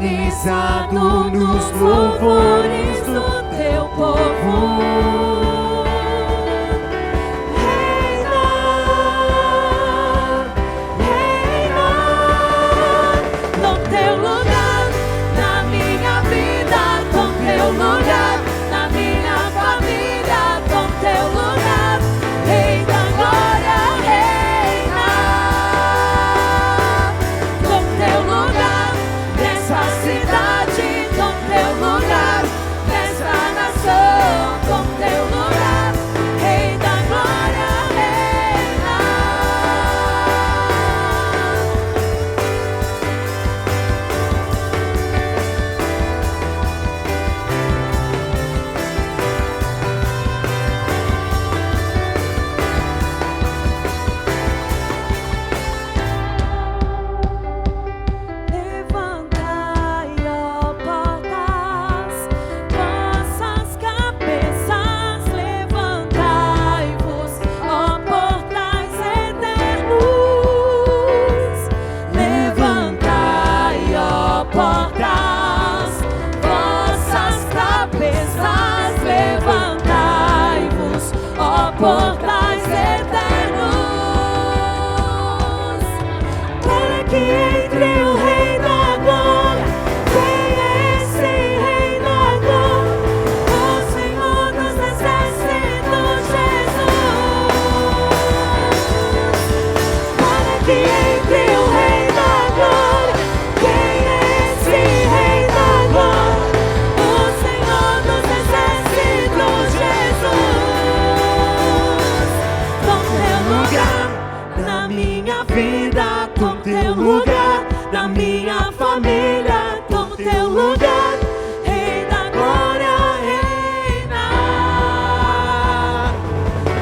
entronizado nos louvores do teu povo. Portais eternos, para que entre o Rei da Glória. Quem é esse Rei da Glória? O Senhor dos Exércitos, Jesus. Para que entre o Rei da Glória. Quem é esse Rei da Glória? O Senhor dos Exércitos, Jesus. Na minha vida, toma teu lugar. Na minha família, toma teu lugar. Rei da glória, reina.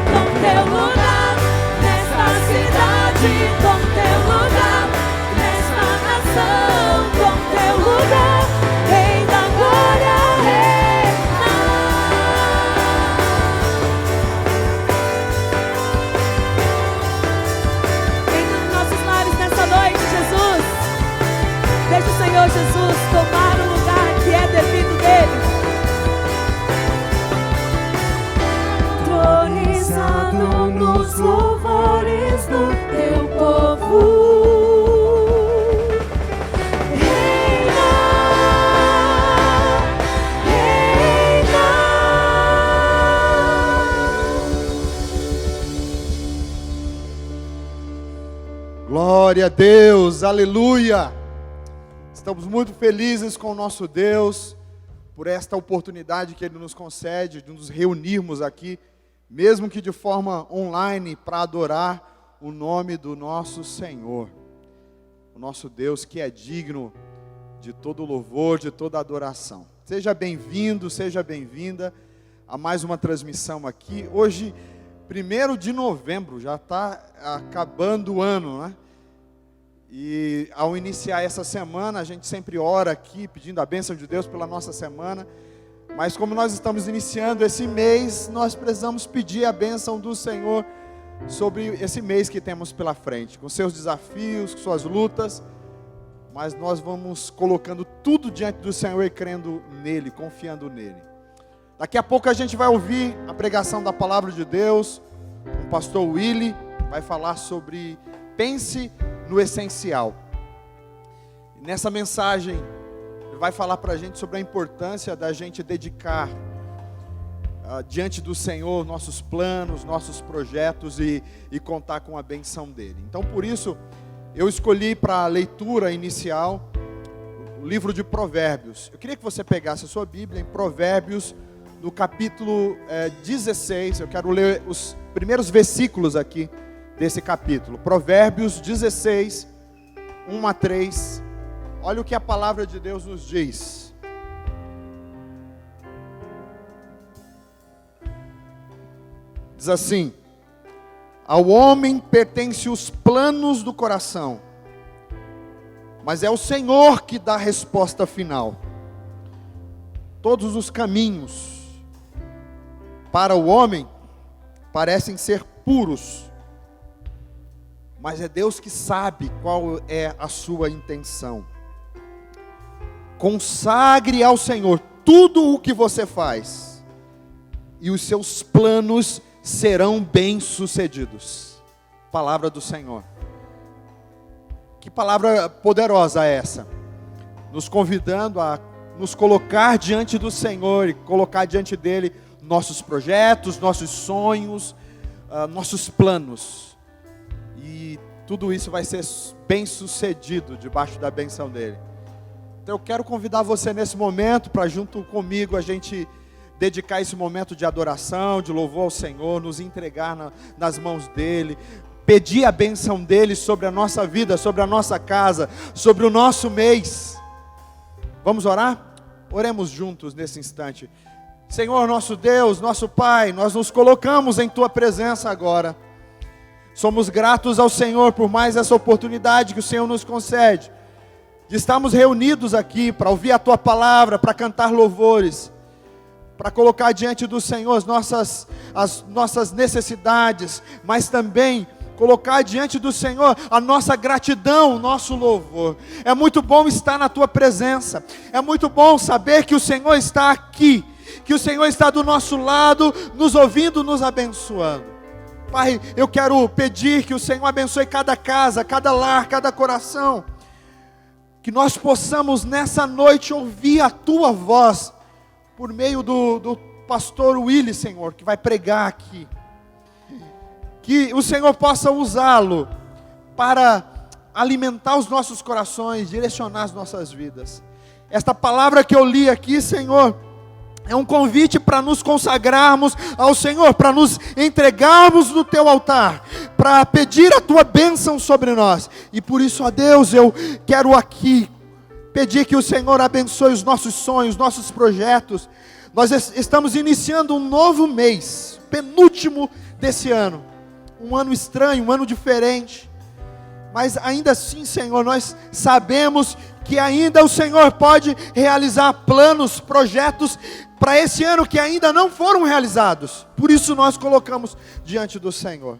Toma teu lugar nesta cidade, toma teu lugar nesta nação, toma teu lugar. Rei da glória, reina. Nessa noite, Jesus, deixa o Senhor Jesus tomar o lugar que é devido dele. Entronizado nos louvores do teu povo. Reina, reina. Glória a Deus, aleluia! Estamos muito felizes com o nosso Deus, por esta oportunidade que Ele nos concede de nos reunirmos aqui, mesmo que de forma online, para adorar o nome do nosso Senhor. O nosso Deus que é digno de todo louvor, de toda adoração. Seja bem-vindo, seja bem-vinda a mais uma transmissão aqui. Hoje, 1º de novembro, já está acabando o ano, né? E ao iniciar essa semana, a gente sempre ora aqui, pedindo a bênção de Deus pela nossa semana. Mas como nós estamos iniciando esse mês, nós precisamos pedir a bênção do Senhor sobre esse mês que temos pela frente, com seus desafios, com suas lutas. Mas nós vamos colocando tudo diante do Senhor e crendo nele, confiando nele. Daqui a pouco a gente vai ouvir a pregação da palavra de Deus. O pastor Willy vai falar sobre pense no essencial. Nessa mensagem, ele vai falar para a gente sobre a importância da gente dedicar diante do Senhor nossos planos, nossos projetos e contar com a benção dele. Então, por isso, eu escolhi para a leitura inicial o livro de Provérbios. Eu queria que você pegasse a sua Bíblia em Provérbios, no capítulo 16. Eu quero ler os primeiros versículos aqui desse capítulo. Provérbios 16, 1 a 3. Olha o que a palavra de Deus nos diz. Diz assim: ao homem pertencem os planos do coração, mas é o Senhor que dá a resposta final. Todos os caminhos para o homem parecem ser puros, mas é Deus que sabe qual é a sua intenção. consagre ao Senhor tudo o que você faz, e os seus planos serão bem-sucedidos. Palavra do Senhor. Que palavra poderosa é essa? Nos convidando a nos colocar diante do Senhor e colocar diante dele nossos projetos, nossos sonhos, nossos planos. E tudo isso vai ser bem sucedido debaixo da bênção dele. Então eu quero convidar você nesse momento para junto comigo a gente dedicar esse momento de adoração, de louvor ao Senhor, nos entregar nas mãos dele, pedir a bênção dele sobre a nossa vida, sobre a nossa casa, sobre o nosso mês. Vamos orar? Oremos juntos nesse instante. Senhor, nosso Deus, nosso Pai, nós nos colocamos em tua presença agora. Somos gratos ao Senhor por mais essa oportunidade que o Senhor nos concede, de estarmos reunidos aqui para ouvir a tua palavra, para cantar louvores, para colocar diante do Senhor as nossas necessidades, mas também colocar diante do Senhor a nossa gratidão, o nosso louvor. É muito bom estar na tua presença, é muito bom saber que o Senhor está aqui, que o Senhor está do nosso lado, nos ouvindo, nos abençoando. Pai, eu quero pedir que o Senhor abençoe cada casa, cada lar, cada coração, que nós possamos nessa noite ouvir a tua voz, por meio do pastor Willy, Senhor, que vai pregar aqui. Que o Senhor possa usá-lo para alimentar os nossos corações, direcionar as nossas vidas. Esta palavra que eu li aqui, Senhor, é um convite para nos consagrarmos ao Senhor, para nos entregarmos no teu altar, para pedir a tua bênção sobre nós. E por isso, ó Deus, eu quero aqui pedir que o Senhor abençoe os nossos sonhos, nossos projetos. Nós estamos iniciando um novo mês, penúltimo desse ano. Um ano estranho, um ano diferente. Mas ainda assim, Senhor, nós sabemos que ainda o Senhor pode realizar planos, projetos para esse ano que ainda não foram realizados. Por isso nós colocamos diante do Senhor.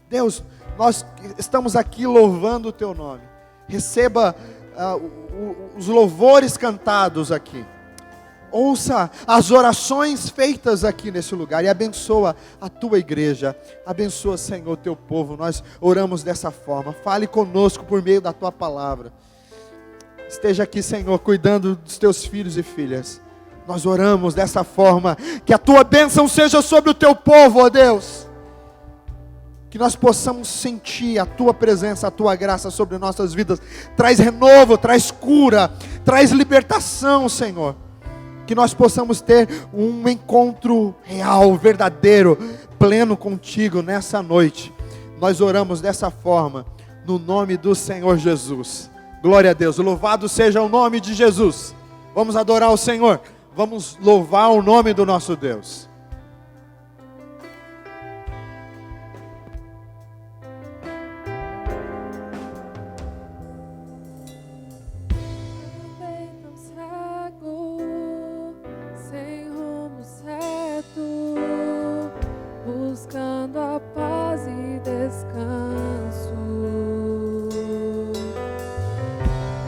Deus, nós estamos aqui louvando o teu nome. Receba os louvores cantados aqui. Ouça as orações feitas aqui nesse lugar e abençoa a tua igreja. Abençoa, Senhor, o teu povo. Nós oramos dessa forma. Fale conosco por meio da tua palavra. Esteja aqui, Senhor, cuidando dos teus filhos e filhas. Nós oramos dessa forma, que a tua bênção seja sobre o teu povo, ó Deus. Que nós possamos sentir a tua presença, a tua graça sobre nossas vidas. Traz renovo, traz cura, traz libertação, Senhor. Que nós possamos ter um encontro real, verdadeiro, pleno contigo nessa noite. Nós oramos dessa forma, no nome do Senhor Jesus. Glória a Deus, louvado seja o nome de Jesus. Vamos adorar o Senhor, vamos louvar o nome do nosso Deus. Buscando a paz e descanso,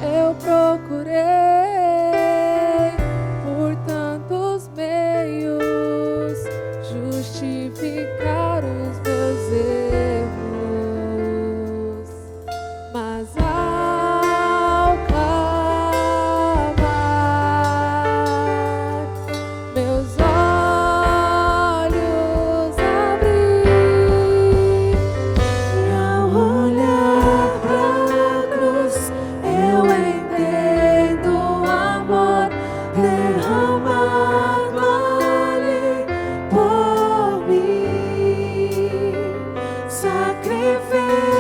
eu procurei por tantos meios justificar os meus erros, mas ao clamar, meus olhos abri, e ao olhar pra cruz, eu entendo o amor derramado ali por mim. Sacrifício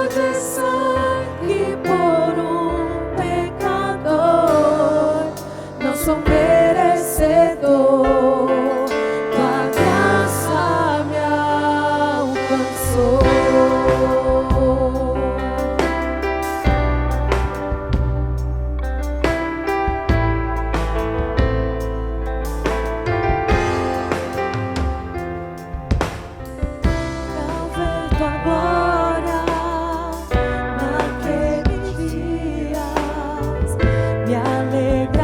de sangue por um pecador. Não sou merecedor, tua graça me alcançou. Não ver tua glória naqueles dias, me alegra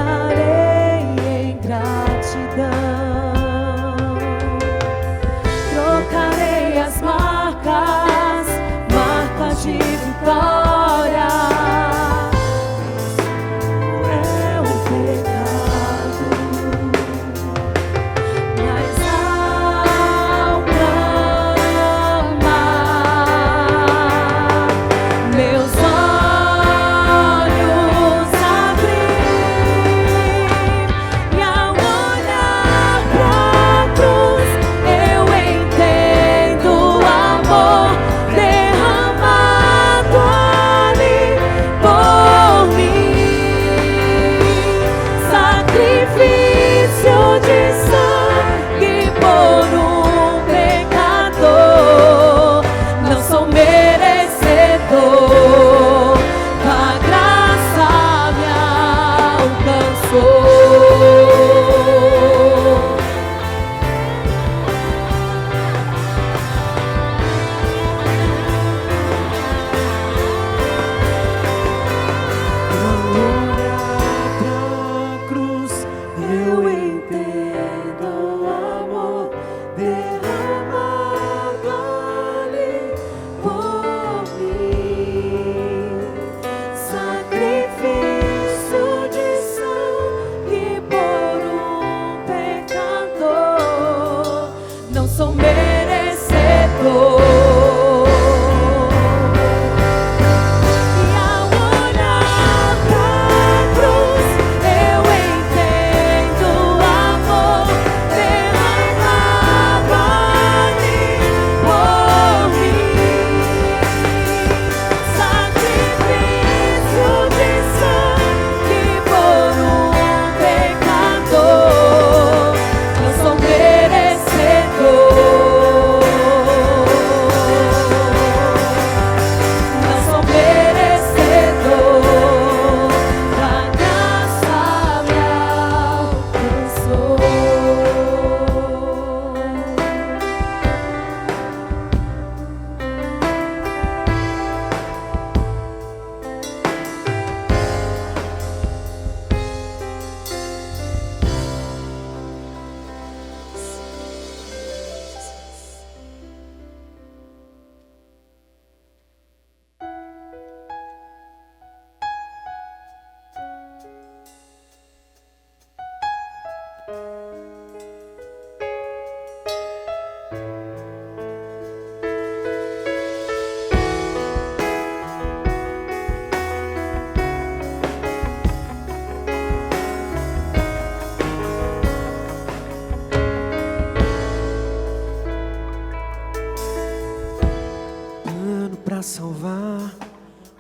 pra salvar,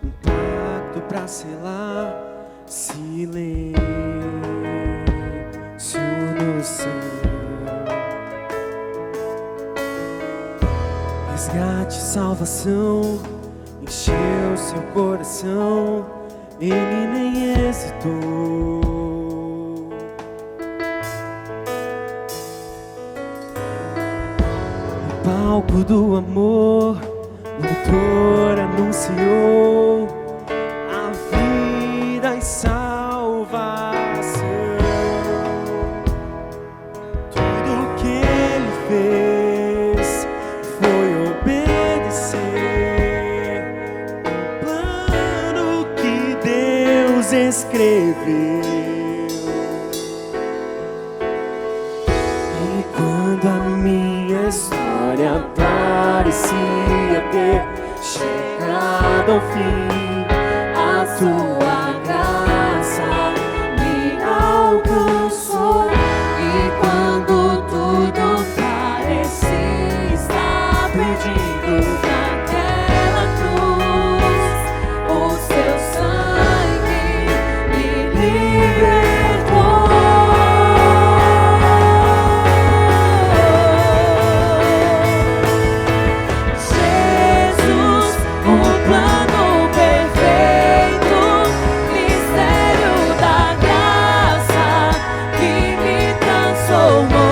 um pacto pra selar, silêncio no céu. Resgate, salvação, encheu seu coração, ele nem hesitou. No palco do amor, o autor anunciou a vida e salvação. Tudo que ele fez foi obedecer o plano que Deus escreveu. E quando a minha história parecia ter chegado ao fim, a tua graça me alcançou. E quando tudo parecia estar perdido naquela cruz, o seu sangue me libertou. Jesus, o plano perfeito, mistério da graça que me transformou.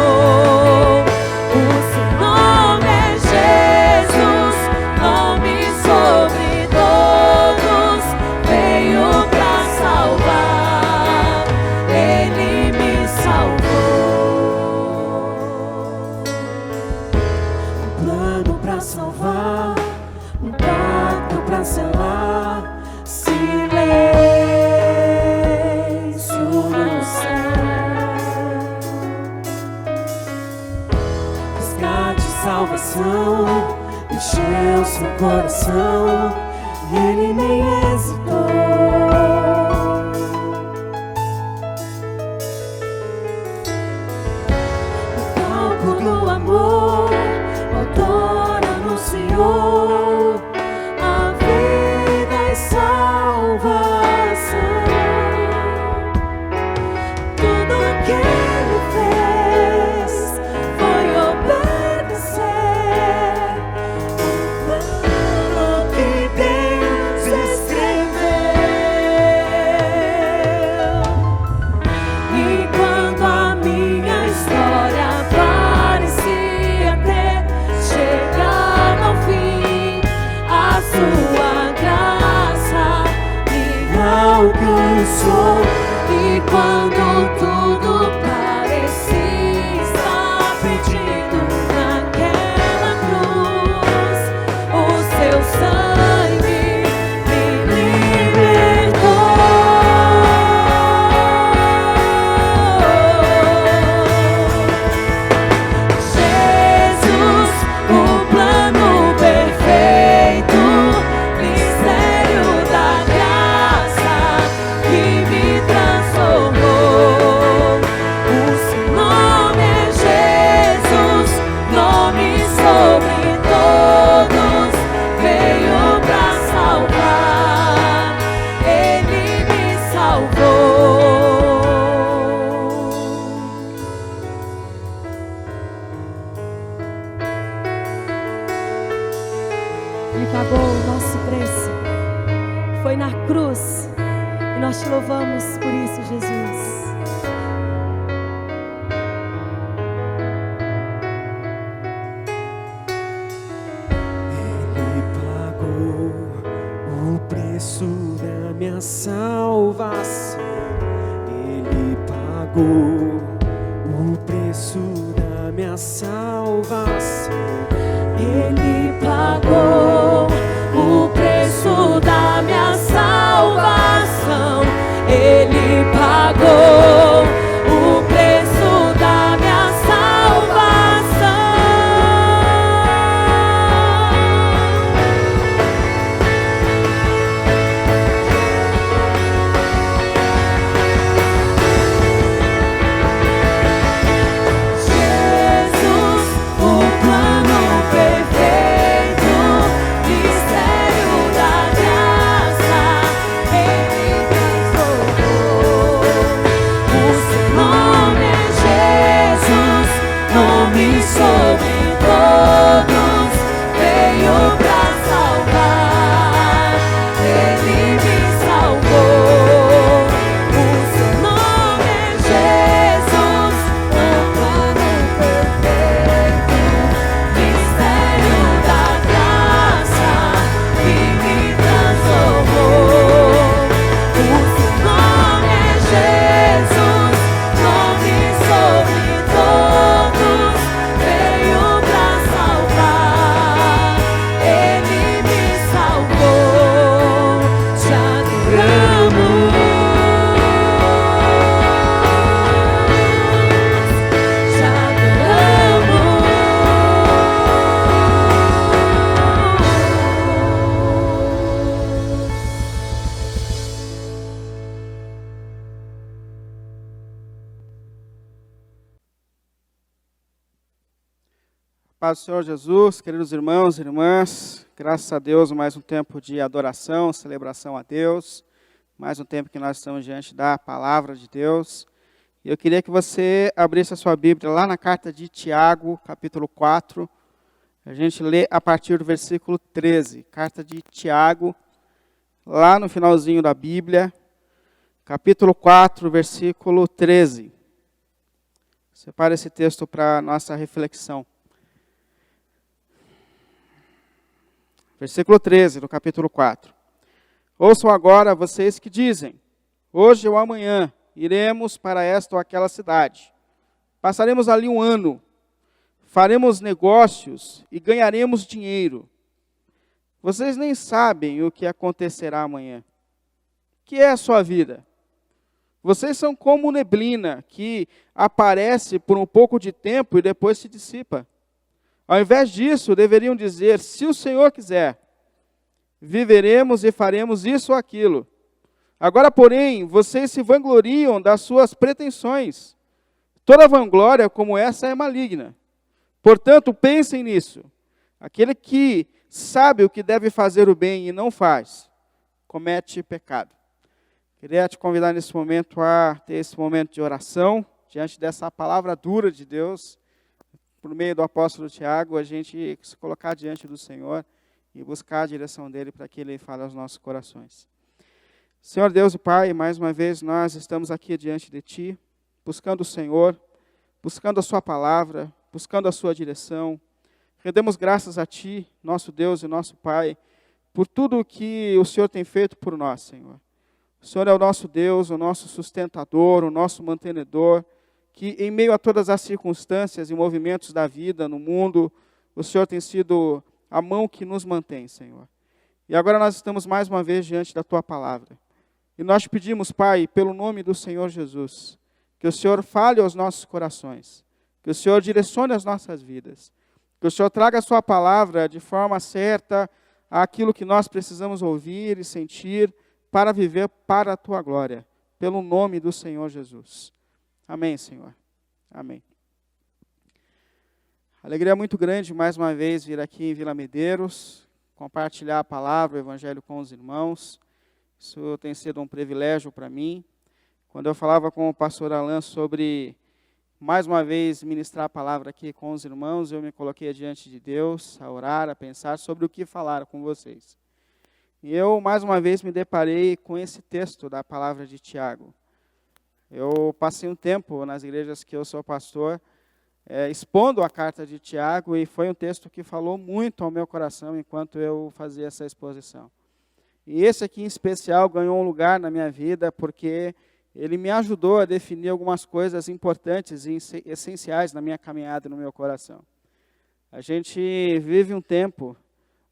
O seu nome é Jesus, nome sobre todos, veio pra salvar, ele me salvou. Um plano pra salvar, um pacto pra selar, silêncio no céu. Resgate, salvação, encheu seu coração, e ele nem hesitou. No palco do amor, o autor anunciou a vida e salvação. Tudo que ele fez foi obedecer o plano que Deus escreveu. E quando a minha história parecia ter chegado ao fim, a sua graça me alcançou. E quando tudo parecia estar perdido naquela cruz, o seu sangue me libertou. Jesus, o plano perfeito, mistério da graça que me transformou. O seu nome é Jesus, nome sobre todos, veio pra salvar, ele me salvou. Ele pagou o nosso preço, foi na cruz, e nós te louvamos por isso, Jesus. Ele pagou o preço da minha salvação. Ele pagou o preço da minha salvação. Ele pagou o preço da minha salvação. Ele pagou o preço da minha salvação. Paz do Senhor Jesus, queridos irmãos e irmãs, graças a Deus, mais um tempo de adoração, celebração a Deus, mais um tempo que nós estamos diante da palavra de Deus. E eu queria que você abrisse a sua Bíblia lá na carta de Tiago, capítulo 4, a gente lê a partir do versículo 13, carta de Tiago, lá no finalzinho da Bíblia, capítulo 4, versículo 13. Separa esse texto para nossa reflexão. Versículo 13 do capítulo 4. Ouçam agora vocês que dizem, hoje ou amanhã iremos para esta ou aquela cidade. Passaremos ali um ano, faremos negócios e ganharemos dinheiro. Vocês nem sabem o que acontecerá amanhã. O que é a sua vida? Vocês são como neblina que aparece por um pouco de tempo e depois se dissipa. Ao invés disso, deveriam dizer, se o Senhor quiser, viveremos e faremos isso ou aquilo. Agora, porém, vocês se vangloriam das suas pretensões. Toda vanglória como essa é maligna. Portanto, pensem nisso. Aquele que sabe o que deve fazer o bem e não faz, comete pecado. Queria te convidar nesse momento a ter esse momento de oração, diante dessa palavra dura de Deus, por meio do apóstolo Tiago, a gente se colocar diante do Senhor e buscar a direção dele para que ele fale aos nossos corações. Senhor Deus e Pai, mais uma vez nós estamos aqui diante de Ti, buscando o Senhor, buscando a Sua palavra, buscando a Sua direção. Rendemos graças a Ti, nosso Deus e nosso Pai, por tudo o que o Senhor tem feito por nós, Senhor. O Senhor é o nosso Deus, o nosso sustentador, o nosso mantenedor, que em meio a todas as circunstâncias e movimentos da vida, no mundo, o Senhor tem sido a mão que nos mantém, Senhor. E agora nós estamos mais uma vez diante da Tua palavra. E nós te pedimos, Pai, pelo nome do Senhor Jesus, que o Senhor fale aos nossos corações, que o Senhor direcione as nossas vidas, que o Senhor traga a Sua palavra de forma certa àquilo que nós precisamos ouvir e sentir para viver para a Tua glória, pelo nome do Senhor Jesus. Amém, Senhor. Amém. Alegria muito grande, mais uma vez, vir aqui em Vila Medeiros, compartilhar a palavra, o evangelho com os irmãos. Isso tem sido um privilégio para mim. Quando eu falava com o pastor Alan sobre, mais uma vez, ministrar a palavra aqui com os irmãos, eu me coloquei diante de Deus, a orar, a pensar sobre o que falar com vocês. E eu, mais uma vez, me deparei com esse texto da palavra de Tiago. Eu passei um tempo nas igrejas que eu sou pastor, expondo a carta de Tiago, e foi um texto que falou muito ao meu coração enquanto eu fazia essa exposição. E esse aqui, em especial, ganhou um lugar na minha vida, porque ele me ajudou a definir algumas coisas importantes e essenciais na minha caminhada e no meu coração. A gente vive um tempo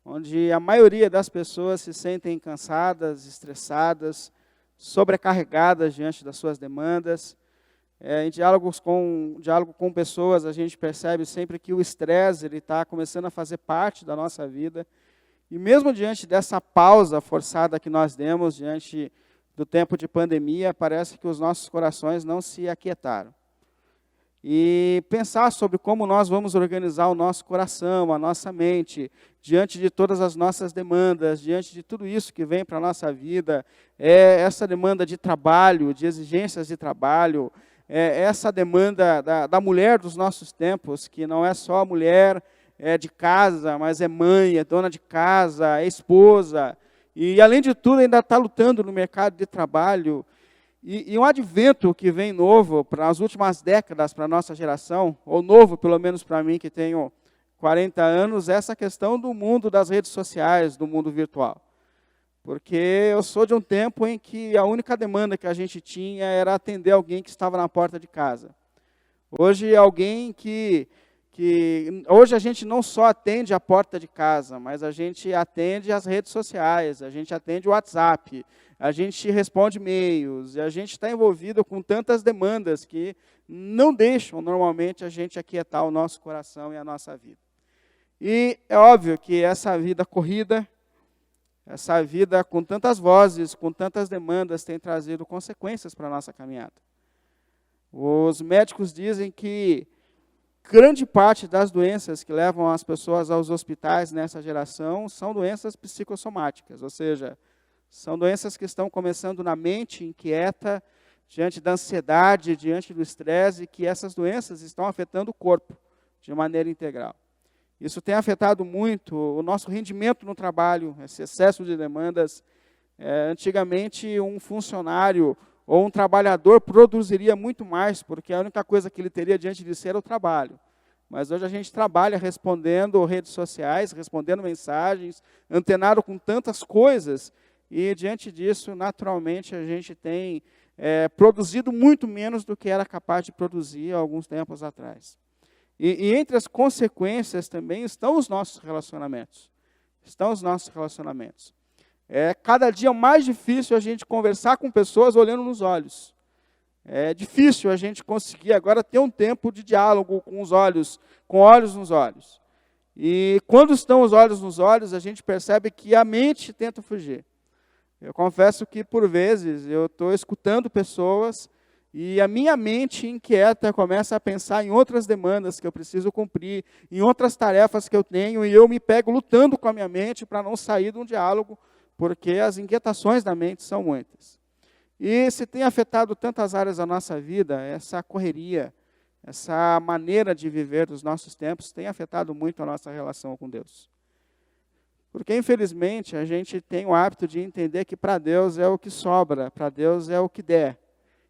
onde a maioria das pessoas se sentem cansadas, estressadas, sobrecarregadas diante das suas demandas. Em diálogo com pessoas, a gente percebe sempre que o estresse está começando a fazer parte da nossa vida. E mesmo diante dessa pausa forçada que nós demos, diante do tempo de pandemia, parece que os nossos corações não se aquietaram. E pensar sobre como nós vamos organizar o nosso coração, a nossa mente, diante de todas as nossas demandas, diante de tudo isso que vem para a nossa vida, essa demanda de trabalho, de exigências de trabalho, essa demanda da mulher dos nossos tempos, que não é só a mulher de casa, mas é mãe, é dona de casa, é esposa, e além de tudo ainda está lutando no mercado de trabalho. E um advento que vem novo para as últimas décadas para a nossa geração, ou novo pelo menos para mim que tenho 40 anos, é essa questão do mundo das redes sociais, do mundo virtual. Porque eu sou de um tempo em que a única demanda que a gente tinha era atender alguém que estava na porta de casa. Hoje hoje a gente não só atende a porta de casa, mas a gente atende as redes sociais, a gente atende o WhatsApp, a gente responde e-mails, e a gente está envolvido com tantas demandas que não deixam normalmente a gente aquietar o nosso coração e a nossa vida. E é óbvio que essa vida corrida, essa vida com tantas vozes, com tantas demandas, tem trazido consequências para a nossa caminhada. Os médicos dizem que grande parte das doenças que levam as pessoas aos hospitais nessa geração são doenças psicossomáticas, ou seja, são doenças que estão começando na mente inquieta, diante da ansiedade, diante do estresse, e que essas doenças estão afetando o corpo de maneira integral. Isso tem afetado muito o nosso rendimento no trabalho, esse excesso de demandas. Antigamente, um funcionário ou um trabalhador produziria muito mais, porque a única coisa que ele teria diante de si era o trabalho. Mas hoje a gente trabalha respondendo redes sociais, respondendo mensagens, antenado com tantas coisas, e diante disso, naturalmente, a gente tem produzido muito menos do que era capaz de produzir há alguns tempos atrás. E entre as consequências também estão os nossos relacionamentos. É cada dia mais difícil a gente conversar com pessoas olhando nos olhos. É difícil a gente conseguir agora ter um tempo de diálogo com os olhos, com olhos nos olhos. E quando estão os olhos nos olhos, a gente percebe que a mente tenta fugir. Eu confesso que, por vezes, eu estou escutando pessoas e a minha mente inquieta começa a pensar em outras demandas que eu preciso cumprir, em outras tarefas que eu tenho, e eu me pego lutando com a minha mente para não sair de um diálogo, porque as inquietações da mente são muitas. E se tem afetado tantas áreas da nossa vida, essa correria, essa maneira de viver dos nossos tempos, tem afetado muito a nossa relação com Deus. Porque, infelizmente, a gente tem o hábito de entender que para Deus é o que sobra, para Deus é o que der.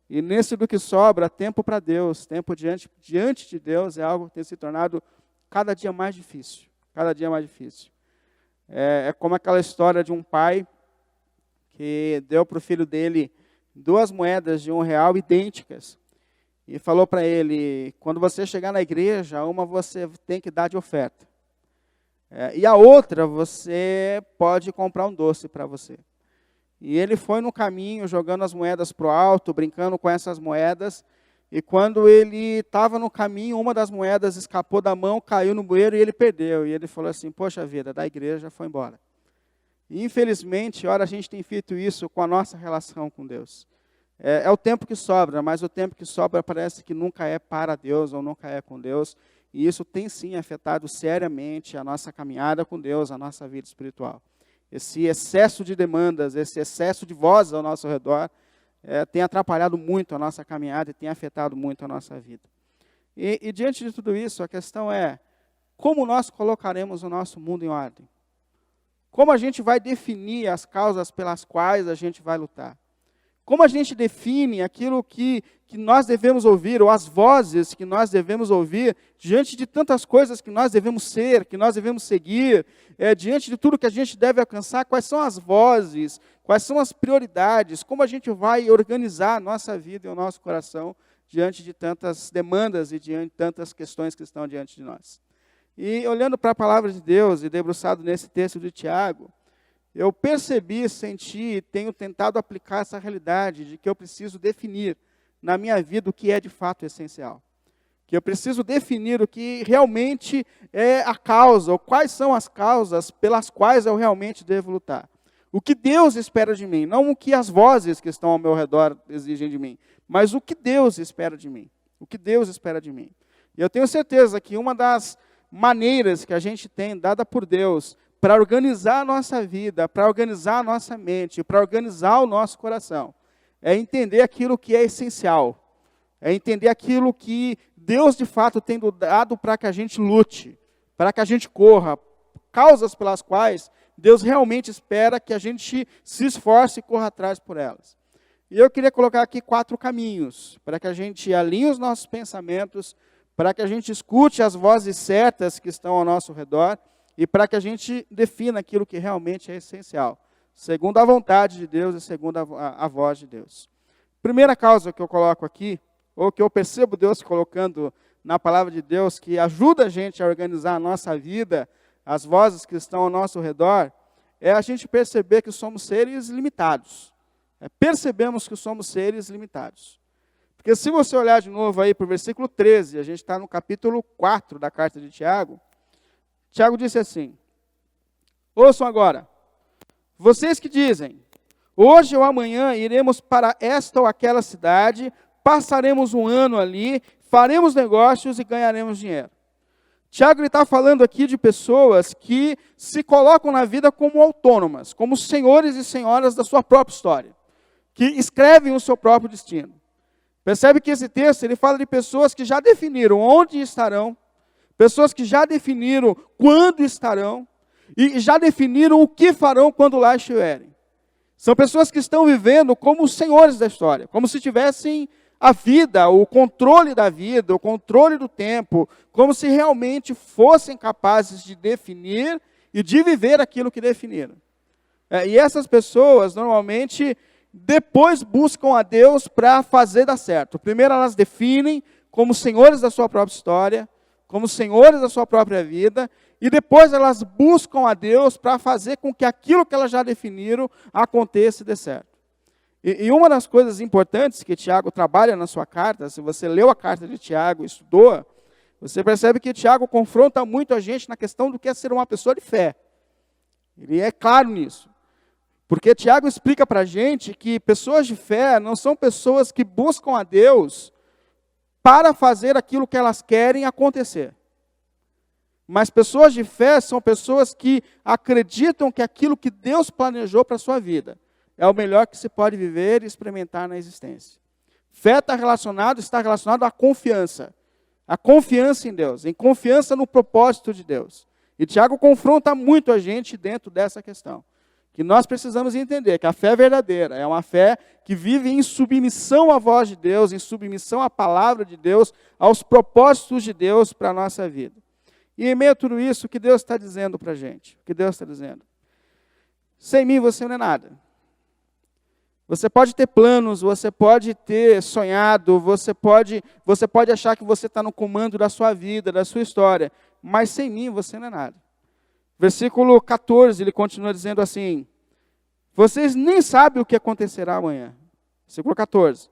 E nesse do que sobra, tempo para Deus, tempo diante de Deus, é algo que tem se tornado cada dia mais difícil. É como aquela história de um pai que deu para o filho dele 2 moedas de R$1 idênticas. E falou para ele, quando você chegar na igreja, uma você tem que dar de oferta. E a outra você pode comprar um doce para você. E ele foi no caminho, jogando as moedas para o alto, brincando com essas moedas. E quando ele estava no caminho, uma das moedas escapou da mão, caiu no bueiro e ele perdeu. E ele falou assim, poxa vida, da igreja foi embora. E infelizmente, ora, a gente tem feito isso com a nossa relação com Deus. É o tempo que sobra, mas o tempo que sobra parece que nunca é para Deus ou nunca é com Deus. E isso tem sim afetado seriamente a nossa caminhada com Deus, a nossa vida espiritual. Esse excesso de demandas, esse excesso de vozes ao nosso redor, tem atrapalhado muito a nossa caminhada e tem afetado muito a nossa vida. E diante de tudo isso, a questão é, como nós colocaremos o nosso mundo em ordem? Como a gente vai definir as causas pelas quais a gente vai lutar? Como a gente define aquilo que nós devemos ouvir, ou as vozes que nós devemos ouvir, diante de tantas coisas que nós devemos ser, que nós devemos seguir, diante de tudo que a gente deve alcançar, quais são as vozes, quais são as prioridades, como a gente vai organizar a nossa vida e o nosso coração diante de tantas demandas e diante de tantas questões que estão diante de nós. E olhando para a palavra de Deus e debruçado nesse texto de Tiago, eu percebi, senti e tenho tentado aplicar essa realidade de que eu preciso definir na minha vida o que é de fato essencial. Que eu preciso definir o que realmente é a causa, ou quais são as causas pelas quais eu realmente devo lutar. O que Deus espera de mim, não o que as vozes que estão ao meu redor exigem de mim, mas o que Deus espera de mim. O que Deus espera de mim. E eu tenho certeza que uma das maneiras que a gente tem, dada por Deus, para organizar a nossa vida, para organizar a nossa mente, para organizar o nosso coração, é entender aquilo que é essencial, é entender aquilo que Deus de fato tem dado para que a gente lute, para que a gente corra, causas pelas quais Deus realmente espera que a gente se esforce e corra atrás por elas. E eu queria colocar aqui 4 caminhos, para que a gente alinhe os nossos pensamentos, para que a gente escute as vozes certas que estão ao nosso redor, e para que a gente defina aquilo que realmente é essencial, segundo a vontade de Deus e segundo a voz de Deus. Primeira causa que eu coloco aqui, ou que eu percebo Deus colocando na palavra de Deus, que ajuda a gente a organizar a nossa vida, as vozes que estão ao nosso redor, é a gente perceber que somos seres limitados. Percebemos que somos seres limitados. Porque se você olhar de novo aí para o versículo 13, a gente está no capítulo 4 da carta de Tiago, Tiago disse assim, ouçam agora, vocês que dizem, hoje ou amanhã iremos para esta ou aquela cidade, passaremos um ano ali, faremos negócios e ganharemos dinheiro. Tiago está falando aqui de pessoas que se colocam na vida como autônomas, como senhores e senhoras da sua própria história, que escrevem o seu próprio destino. Percebe que esse texto ele fala de pessoas que já definiram onde estarão, pessoas que já definiram quando estarão, e já definiram o que farão quando lá estiverem. São pessoas que estão vivendo como os senhores da história, como se tivessem a vida, o controle da vida, o controle do tempo, como se realmente fossem capazes de definir e de viver aquilo que definiram. E essas pessoas, normalmente, depois buscam a Deus para fazer dar certo. Primeiro elas definem como senhores da sua própria história, como senhores da sua própria vida, e depois elas buscam a Deus para fazer com que aquilo que elas já definiram aconteça e dê certo. E uma das coisas importantes que Tiago trabalha na sua carta, se você leu a carta de Tiago e estudou, você percebe que Tiago confronta muito a gente na questão do que é ser uma pessoa de fé. Ele é claro nisso. Porque Tiago explica para a gente que pessoas de fé não são pessoas que buscam a Deus para fazer aquilo que elas querem acontecer. Mas pessoas de fé são pessoas que acreditam que aquilo que Deus planejou para a sua vida é o melhor que se pode viver e experimentar na existência. Fé está relacionado à confiança. A confiança em Deus, em confiança no propósito de Deus. E Tiago confronta muito a gente dentro dessa questão. Que nós precisamos entender que a fé verdadeira é uma fé que vive em submissão à voz de Deus, em submissão à palavra de Deus, aos propósitos de Deus para a nossa vida. E em meio a tudo isso, o que Deus está dizendo para a gente? O que Deus está dizendo? Sem mim você não é nada. Você pode ter planos, você pode ter sonhado, você pode achar que você está no comando da sua vida, da sua história, mas sem mim você não é nada. Versículo 14, ele continua dizendo assim, vocês nem sabem o que acontecerá amanhã. Versículo 14. O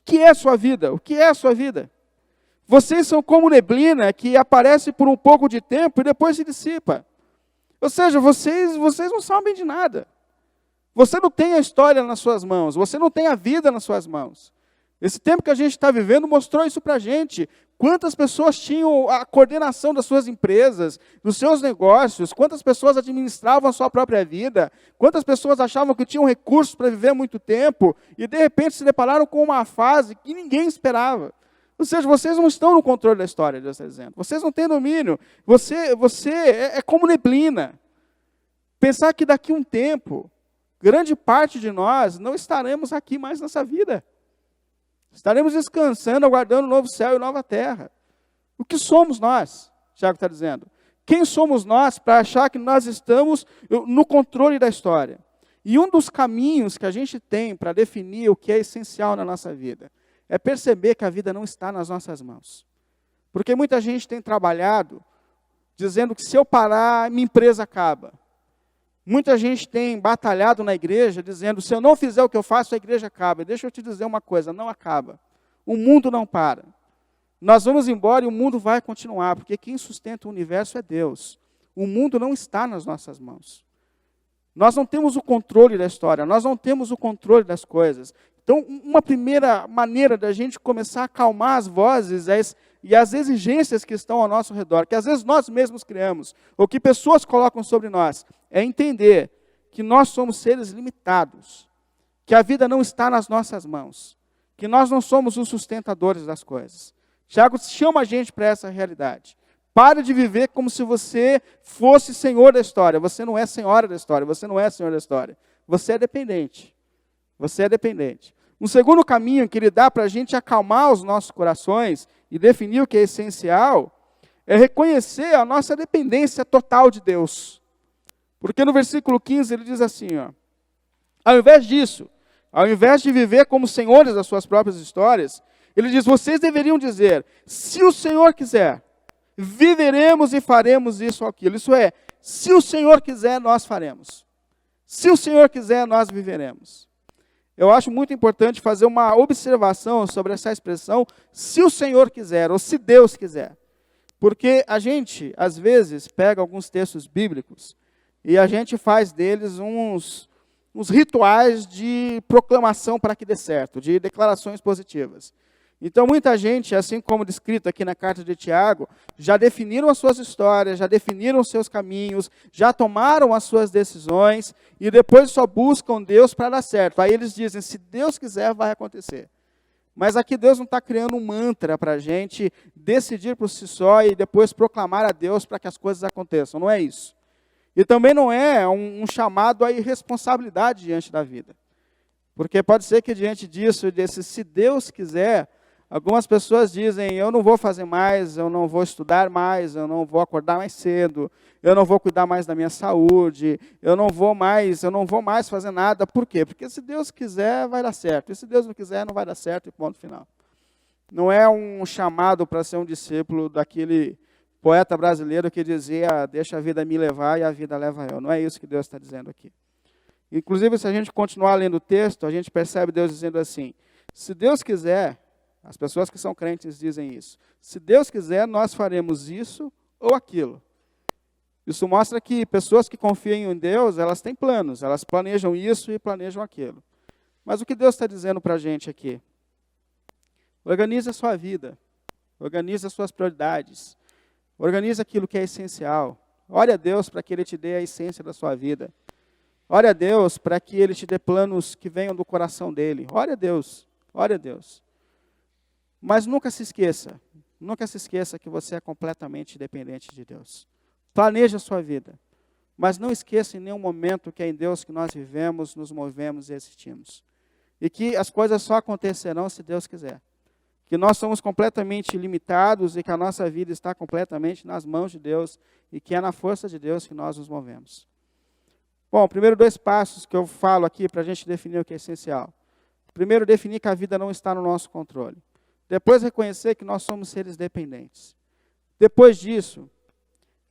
que é a sua vida? O que é a sua vida? Vocês são como neblina que aparece por um pouco de tempo e depois se dissipa. Ou seja, vocês não sabem de nada. Você não tem a história nas suas mãos, você não tem a vida nas suas mãos. Esse tempo que a gente está vivendo mostrou isso para a gente. Quantas pessoas tinham a coordenação das suas empresas, dos seus negócios, quantas pessoas administravam a sua própria vida, quantas pessoas achavam que tinham recursos para viver muito tempo, e de repente se depararam com uma fase que ninguém esperava. Ou seja, vocês não estão no controle da história, Deus está dizendo. Vocês não têm domínio. Você é como neblina. Pensar que daqui a um tempo, grande parte de nós não estaremos aqui mais nessa vida. Estaremos descansando, aguardando o novo céu e nova terra. O que somos nós? Tiago está dizendo. Quem somos nós para achar que nós estamos no controle da história? E um dos caminhos que a gente tem para definir o que é essencial na nossa vida é perceber que a vida não está nas nossas mãos. Porque muita gente tem trabalhado dizendo que se eu parar, minha empresa acaba. Muita gente tem batalhado na igreja dizendo, se eu não fizer o que eu faço, a igreja acaba. E deixa eu te dizer uma coisa, não acaba. O mundo não para. Nós vamos embora e o mundo vai continuar, porque quem sustenta o universo é Deus. O mundo não está nas nossas mãos. Nós não temos o controle da história, nós não temos o controle das coisas. Então, uma primeira maneira da gente começar a acalmar as vozes e as exigências que estão ao nosso redor, que às vezes nós mesmos criamos, ou que pessoas colocam sobre nós, é entender que nós somos seres limitados, que a vida não está nas nossas mãos, que nós não somos os sustentadores das coisas. Tiago chama a gente para essa realidade. Pare de viver como se você fosse senhor da história. Você não é senhora da história, você não é senhor da história. Você é dependente. Você é dependente. Um segundo caminho que ele dá para a gente acalmar os nossos corações e definir o que é essencial, é reconhecer a nossa dependência total de Deus. Porque no versículo 15 ele diz assim, ao invés disso, ao invés de viver como senhores das suas próprias histórias, ele diz, vocês deveriam dizer, se o Senhor quiser, viveremos e faremos isso ou aquilo. Isso é, se o Senhor quiser, nós faremos. Se o Senhor quiser, nós viveremos. Eu acho muito importante fazer uma observação sobre essa expressão, se o Senhor quiser, ou se Deus quiser. Porque a gente, às vezes, pega alguns textos bíblicos e a gente faz deles uns rituais de proclamação para que dê certo, de declarações positivas. Então, muita gente, assim como descrito aqui na carta de Tiago, já definiram as suas histórias, já definiram os seus caminhos, já tomaram as suas decisões e depois só buscam Deus para dar certo. Aí eles dizem, se Deus quiser, vai acontecer. Mas aqui Deus não está criando um mantra para a gente decidir por si só e depois proclamar a Deus para que as coisas aconteçam. Não é isso. E também não é um chamado à irresponsabilidade diante da vida. Porque pode ser que diante disso, se Deus quiser, algumas pessoas dizem, eu não vou fazer mais, eu não vou estudar mais, eu não vou acordar mais cedo, eu não vou cuidar mais da minha saúde, eu não vou mais fazer nada. Por quê? Porque se Deus quiser, vai dar certo. E se Deus não quiser, não vai dar certo, e ponto final. Não é um chamado para ser um discípulo daquele poeta brasileiro que dizia, deixa a vida me levar e a vida leva eu. Não é isso que Deus está dizendo aqui. Inclusive, se a gente continuar lendo o texto, a gente percebe Deus dizendo assim, se Deus quiser, as pessoas que são crentes dizem isso, se Deus quiser, nós faremos isso ou aquilo. Isso mostra que pessoas que confiam em Deus, elas têm planos, elas planejam isso e planejam aquilo. Mas o que Deus está dizendo para a gente aqui? Organize a sua vida, organize as suas prioridades, organize aquilo que é essencial. Ore a Deus para que Ele te dê a essência da sua vida. Ore a Deus para que Ele te dê planos que venham do coração dEle. Ore a Deus, ore a Deus. Mas nunca se esqueça que você é completamente dependente de Deus. Planeje a sua vida, mas não esqueça em nenhum momento que é em Deus que nós vivemos, nos movemos e existimos. E que as coisas só acontecerão se Deus quiser. Que nós somos completamente limitados e que a nossa vida está completamente nas mãos de Deus e que é na força de Deus que nós nos movemos. Bom, primeiro 2 passos que eu falo aqui para a gente definir o que é essencial. Primeiro, definir que a vida não está no nosso controle. Depois, reconhecer que nós somos seres dependentes. Depois disso,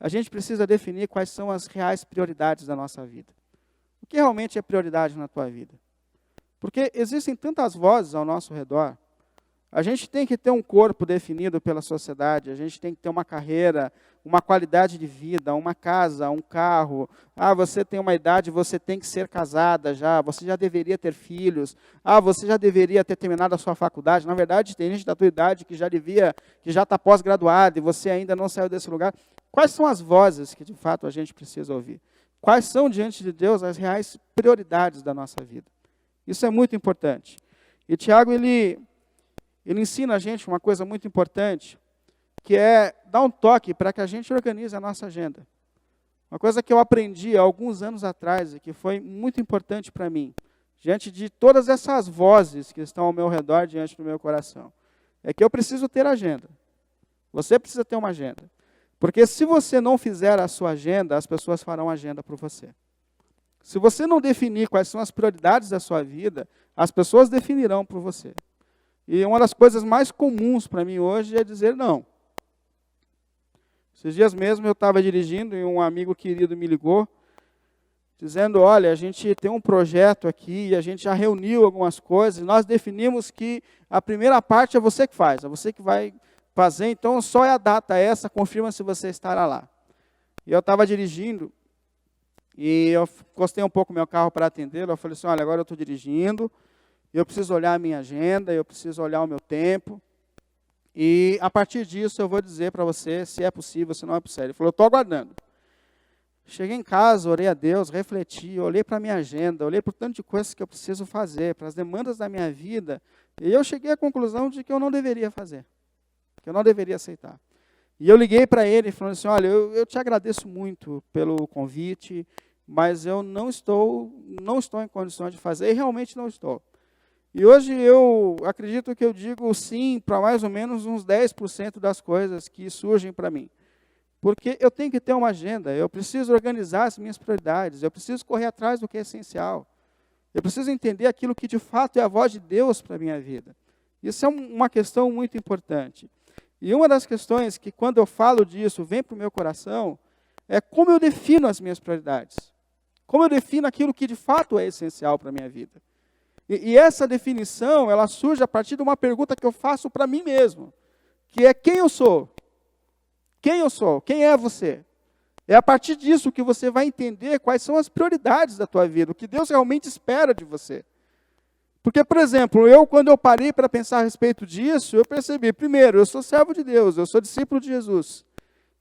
a gente precisa definir quais são as reais prioridades da nossa vida. O que realmente é prioridade na tua vida? Porque existem tantas vozes ao nosso redor. A gente tem que ter um corpo definido pela sociedade, a gente tem que ter uma carreira, uma qualidade de vida, uma casa, um carro. Ah, você tem uma idade, você tem que ser casada já, você já deveria ter filhos. Ah, você já deveria ter terminado a sua faculdade. Na verdade, tem gente da tua idade que já está pós-graduada e você ainda não saiu desse lugar. Quais são as vozes que, de fato, a gente precisa ouvir? Quais são, diante de Deus, as reais prioridades da nossa vida? Isso é muito importante. E Tiago, ele ensina a gente uma coisa muito importante, que é dar um toque para que a gente organize a nossa agenda. Uma coisa que eu aprendi há alguns anos atrás e que foi muito importante para mim, diante de todas essas vozes que estão ao meu redor, diante do meu coração, é que eu preciso ter agenda. Você precisa ter uma agenda. Porque se você não fizer a sua agenda, as pessoas farão agenda por você. Se você não definir quais são as prioridades da sua vida, as pessoas definirão por você. E uma das coisas mais comuns para mim hoje é dizer não. Esses dias mesmo eu estava dirigindo e um amigo querido me ligou, dizendo, olha, a gente tem um projeto aqui e a gente já reuniu algumas coisas, e nós definimos que a primeira parte é você que faz, é você que vai fazer, então só é a data essa, confirma se você estará lá. E eu estava dirigindo, e eu encostei um pouco meu carro para atendê-lo, eu falei assim, olha, agora eu estou dirigindo, eu preciso olhar a minha agenda, eu preciso olhar o meu tempo, e a partir disso eu vou dizer para você se é possível, se não é possível. Ele falou, eu estou aguardando. Cheguei em casa, orei a Deus, refleti, olhei para a minha agenda, olhei para o tanto de coisas que eu preciso fazer, para as demandas da minha vida, e eu cheguei à conclusão de que eu não deveria fazer, que eu não deveria aceitar. E eu liguei para ele falando assim, olha, eu te agradeço muito pelo convite, mas eu não estou em condições de fazer, e realmente não estou. E hoje eu acredito que eu digo sim para mais ou menos uns 10% das coisas que surgem para mim. Porque eu tenho que ter uma agenda, eu preciso organizar as minhas prioridades, eu preciso correr atrás do que é essencial. Eu preciso entender aquilo que de fato é a voz de Deus para a minha vida. Isso é uma questão muito importante. E uma das questões que, quando eu falo disso, vem para o meu coração, é como eu defino as minhas prioridades. Como eu defino aquilo que de fato é essencial para a minha vida. E essa definição, ela surge a partir de uma pergunta que eu faço para mim mesmo, que é quem eu sou? Quem eu sou? Quem é você? É a partir disso que você vai entender quais são as prioridades da tua vida, o que Deus realmente espera de você. Porque, por exemplo, quando eu parei para pensar a respeito disso, eu percebi, primeiro, eu sou servo de Deus, eu sou discípulo de Jesus.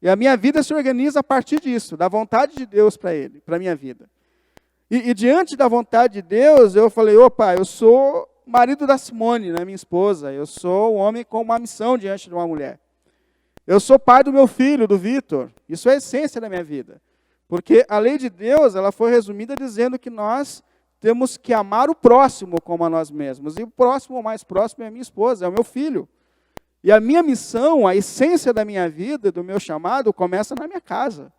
E a minha vida se organiza a partir disso, da vontade de Deus para a minha vida. E diante da vontade de Deus, eu falei, opa, eu sou marido da Simone, né, minha esposa. Eu sou um homem com uma missão diante de uma mulher. Eu sou pai do meu filho, do Vitor. Isso é a essência da minha vida. Porque a lei de Deus, ela foi resumida dizendo que nós temos que amar o próximo como a nós mesmos. E o próximo, o mais próximo é a minha esposa, é o meu filho. E a minha missão, a essência da minha vida, do meu chamado, começa na minha casa.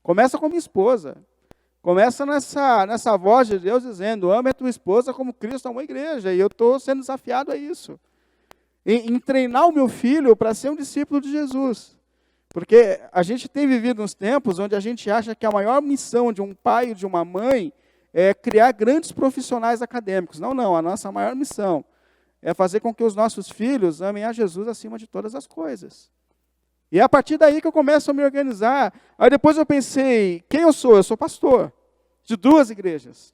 Começa com a minha esposa. Começa nessa voz de Deus dizendo, ame a tua esposa como Cristo amou a igreja. E eu estou sendo desafiado a isso. Em treinar o meu filho para ser um discípulo de Jesus. Porque a gente tem vivido uns tempos onde a gente acha que a maior missão de um pai e de uma mãe é criar grandes profissionais acadêmicos. Não, a nossa maior missão é fazer com que os nossos filhos amem a Jesus acima de todas as coisas. E é a partir daí que eu começo a me organizar. Aí depois eu pensei, quem eu sou? Eu sou pastor de duas igrejas.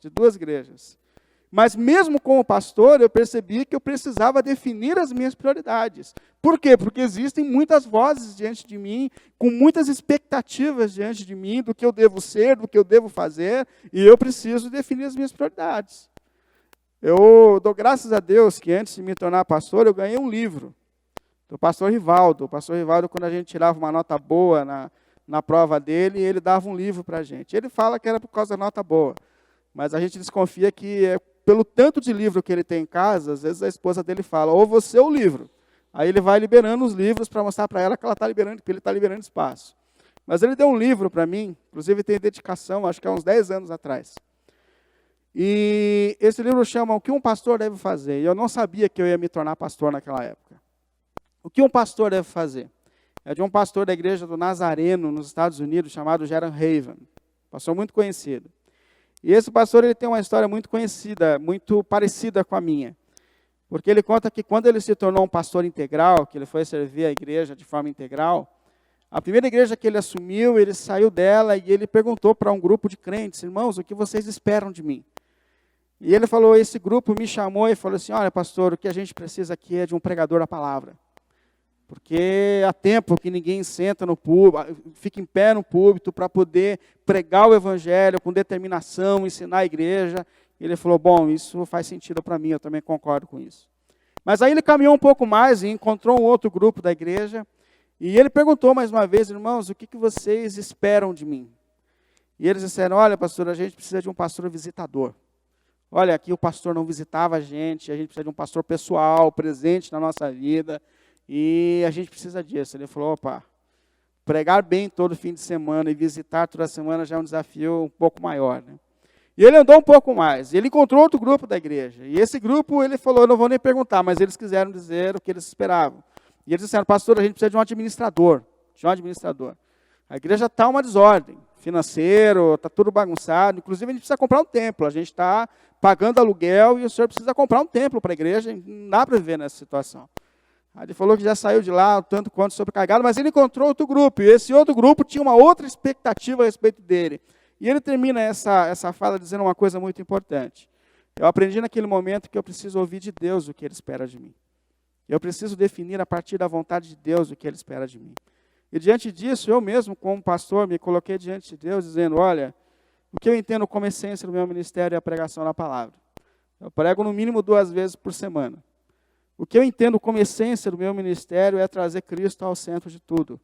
Mas mesmo como pastor, eu percebi que eu precisava definir as minhas prioridades. Por quê? Porque existem muitas vozes diante de mim, com muitas expectativas diante de mim, do que eu devo ser, do que eu devo fazer, e eu preciso definir as minhas prioridades. Eu dou graças a Deus que antes de me tornar pastor, eu ganhei um livro do pastor Rivaldo. O pastor Rivaldo, quando a gente tirava uma nota boa na prova dele, ele dava um livro para a gente. Ele fala que era por causa da nota boa, mas a gente desconfia que é pelo tanto de livro que ele tem em casa. Às vezes a esposa dele fala, ou você ou o livro. Aí ele vai liberando os livros para mostrar para ela que ela está liberando, que ele está liberando espaço. Mas ele deu um livro para mim, inclusive tem dedicação, acho que há uns 10 anos atrás. E esse livro chama O que um pastor deve fazer. E eu não sabia que eu ia me tornar pastor naquela época. O que um pastor deve fazer? É de um pastor da igreja do Nazareno, nos Estados Unidos, chamado Jaron Haven. Pastor muito conhecido. E esse pastor ele tem uma história muito conhecida, muito parecida com a minha. Porque ele conta que quando ele se tornou um pastor integral, que ele foi servir a igreja de forma integral, a primeira igreja que ele assumiu, ele saiu dela e ele perguntou para um grupo de crentes, irmãos, o que vocês esperam de mim? E ele falou, esse grupo me chamou e falou assim, olha pastor, o que a gente precisa aqui é de um pregador da palavra. Porque há tempo que ninguém senta no púlpito, fica em pé no púlpito para poder pregar o evangelho com determinação, ensinar a igreja. E ele falou, bom, isso faz sentido para mim, eu também concordo com isso. Mas aí ele caminhou um pouco mais e encontrou um outro grupo da igreja. E ele perguntou mais uma vez, irmãos, o que vocês esperam de mim? E eles disseram, olha pastor, a gente precisa de um pastor visitador. Olha, aqui o pastor não visitava a gente precisa de um pastor pessoal, presente na nossa vida. E a gente precisa disso. Ele falou, opa, pregar bem todo fim de semana e visitar toda semana já é um desafio um pouco maior, né? E ele andou um pouco mais. Ele encontrou outro grupo da igreja. E esse grupo, ele falou, eu não vou nem perguntar, mas eles quiseram dizer o que eles esperavam. E eles disseram, pastor, a gente precisa de um administrador. A igreja está uma desordem. Financeiro, está tudo bagunçado. Inclusive, a gente precisa comprar um templo. A gente está pagando aluguel e o senhor precisa comprar um templo para a igreja. Não dá para viver nessa situação. Aí ele falou que já saiu de lá, tanto quanto sobrecarregado, mas ele encontrou outro grupo, e esse outro grupo tinha uma outra expectativa a respeito dele. E ele termina essa fala dizendo uma coisa muito importante. Eu aprendi naquele momento que eu preciso ouvir de Deus o que Ele espera de mim. Eu preciso definir a partir da vontade de Deus o que Ele espera de mim. E diante disso, eu mesmo, como pastor, me coloquei diante de Deus, dizendo, olha, o que eu entendo como essência do meu ministério é a pregação da palavra. Eu prego no mínimo 2 vezes por semana. O que eu entendo como essência do meu ministério é trazer Cristo ao centro de tudo.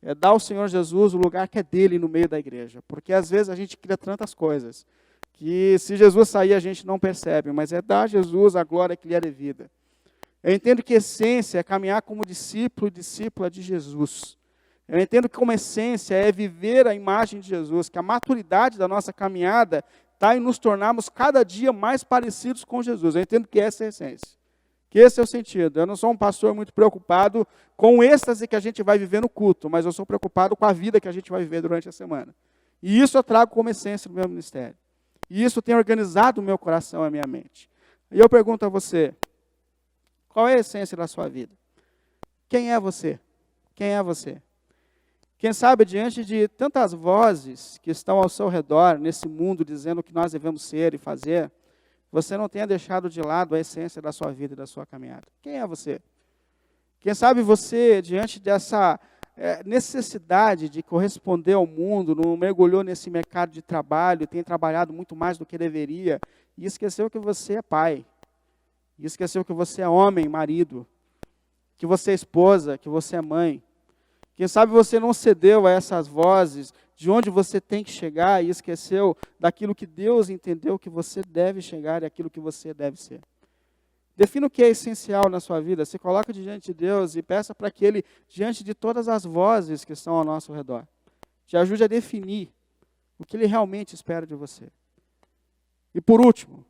É dar ao Senhor Jesus o lugar que é dele no meio da igreja. Porque às vezes a gente cria tantas coisas, que se Jesus sair a gente não percebe, mas é dar a Jesus a glória que lhe é devida. Eu entendo que essência é caminhar como discípulo e discípula de Jesus. Eu entendo que como essência é viver a imagem de Jesus, que a maturidade da nossa caminhada está em nos tornarmos cada dia mais parecidos com Jesus. Eu entendo que essa é a essência. Que esse é o sentido. Eu não sou um pastor muito preocupado com o êxtase que a gente vai viver no culto, mas eu sou preocupado com a vida que a gente vai viver durante a semana. E isso eu trago como essência do meu ministério. E isso tem organizado o meu coração e a minha mente. E eu pergunto a você, qual é a essência da sua vida? Quem é você? Quem é você? Quem sabe, diante de tantas vozes que estão ao seu redor, nesse mundo, dizendo o que nós devemos ser e fazer, você não tenha deixado de lado a essência da sua vida e da sua caminhada. Quem é você? Quem sabe você, diante dessa necessidade de corresponder ao mundo, não mergulhou nesse mercado de trabalho, tem trabalhado muito mais do que deveria, e esqueceu que você é pai, e esqueceu que você é homem, marido, que você é esposa, que você é mãe. Quem sabe você não cedeu a essas vozes, de onde você tem que chegar, e esqueceu daquilo que Deus entendeu que você deve chegar e aquilo que você deve ser. Defina o que é essencial na sua vida, se coloca diante de Deus e peça para que Ele, diante de todas as vozes que estão ao nosso redor, te ajude a definir o que Ele realmente espera de você. E por último,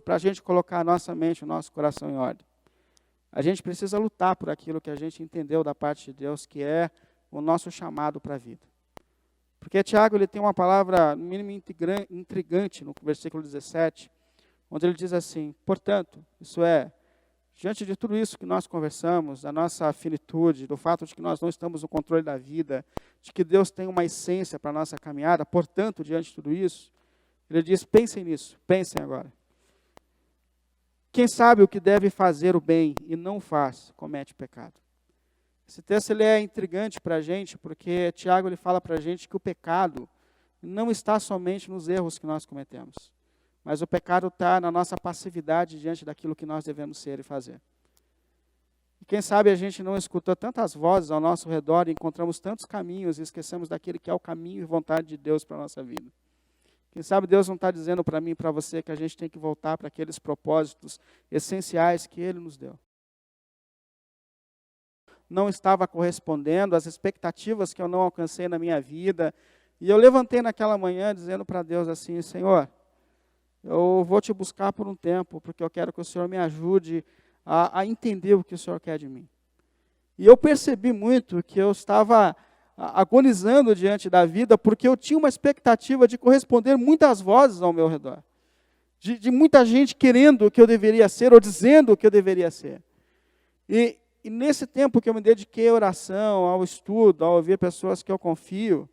para a gente colocar a nossa mente, o nosso coração em ordem, a gente precisa lutar por aquilo que a gente entendeu da parte de Deus, que é o nosso chamado para a vida. Porque Tiago ele tem uma palavra, no mínimo, intrigante no versículo 17, onde ele diz assim: portanto, isso é, diante de tudo isso que nós conversamos, da nossa finitude, do fato de que nós não estamos no controle da vida, de que Deus tem uma essência para a nossa caminhada, portanto, diante de tudo isso, ele diz: pensem nisso, pensem agora. Quem sabe o que deve fazer o bem e não faz, comete pecado. Esse texto ele é intrigante para a gente, porque Tiago ele fala para a gente que o pecado não está somente nos erros que nós cometemos, mas o pecado está na nossa passividade diante daquilo que nós devemos ser e fazer. E quem sabe a gente não escutou tantas vozes ao nosso redor, e encontramos tantos caminhos e esquecemos daquele que é o caminho e vontade de Deus para a nossa vida. Quem sabe Deus não está dizendo para mim e para você que a gente tem que voltar para aqueles propósitos essenciais que Ele nos deu. Não estava correspondendo às expectativas que eu não alcancei na minha vida. E eu levantei naquela manhã dizendo para Deus assim: Senhor, eu vou te buscar por um tempo, porque eu quero que o Senhor me ajude a entender o que o Senhor quer de mim. E eu percebi muito que eu estava agonizando diante da vida, porque eu tinha uma expectativa de corresponder muitas vozes ao meu redor. De muita gente querendo o que eu deveria ser, ou dizendo o que eu deveria ser. E nesse tempo que eu me dediquei à oração, ao estudo, a ouvir pessoas que eu confio,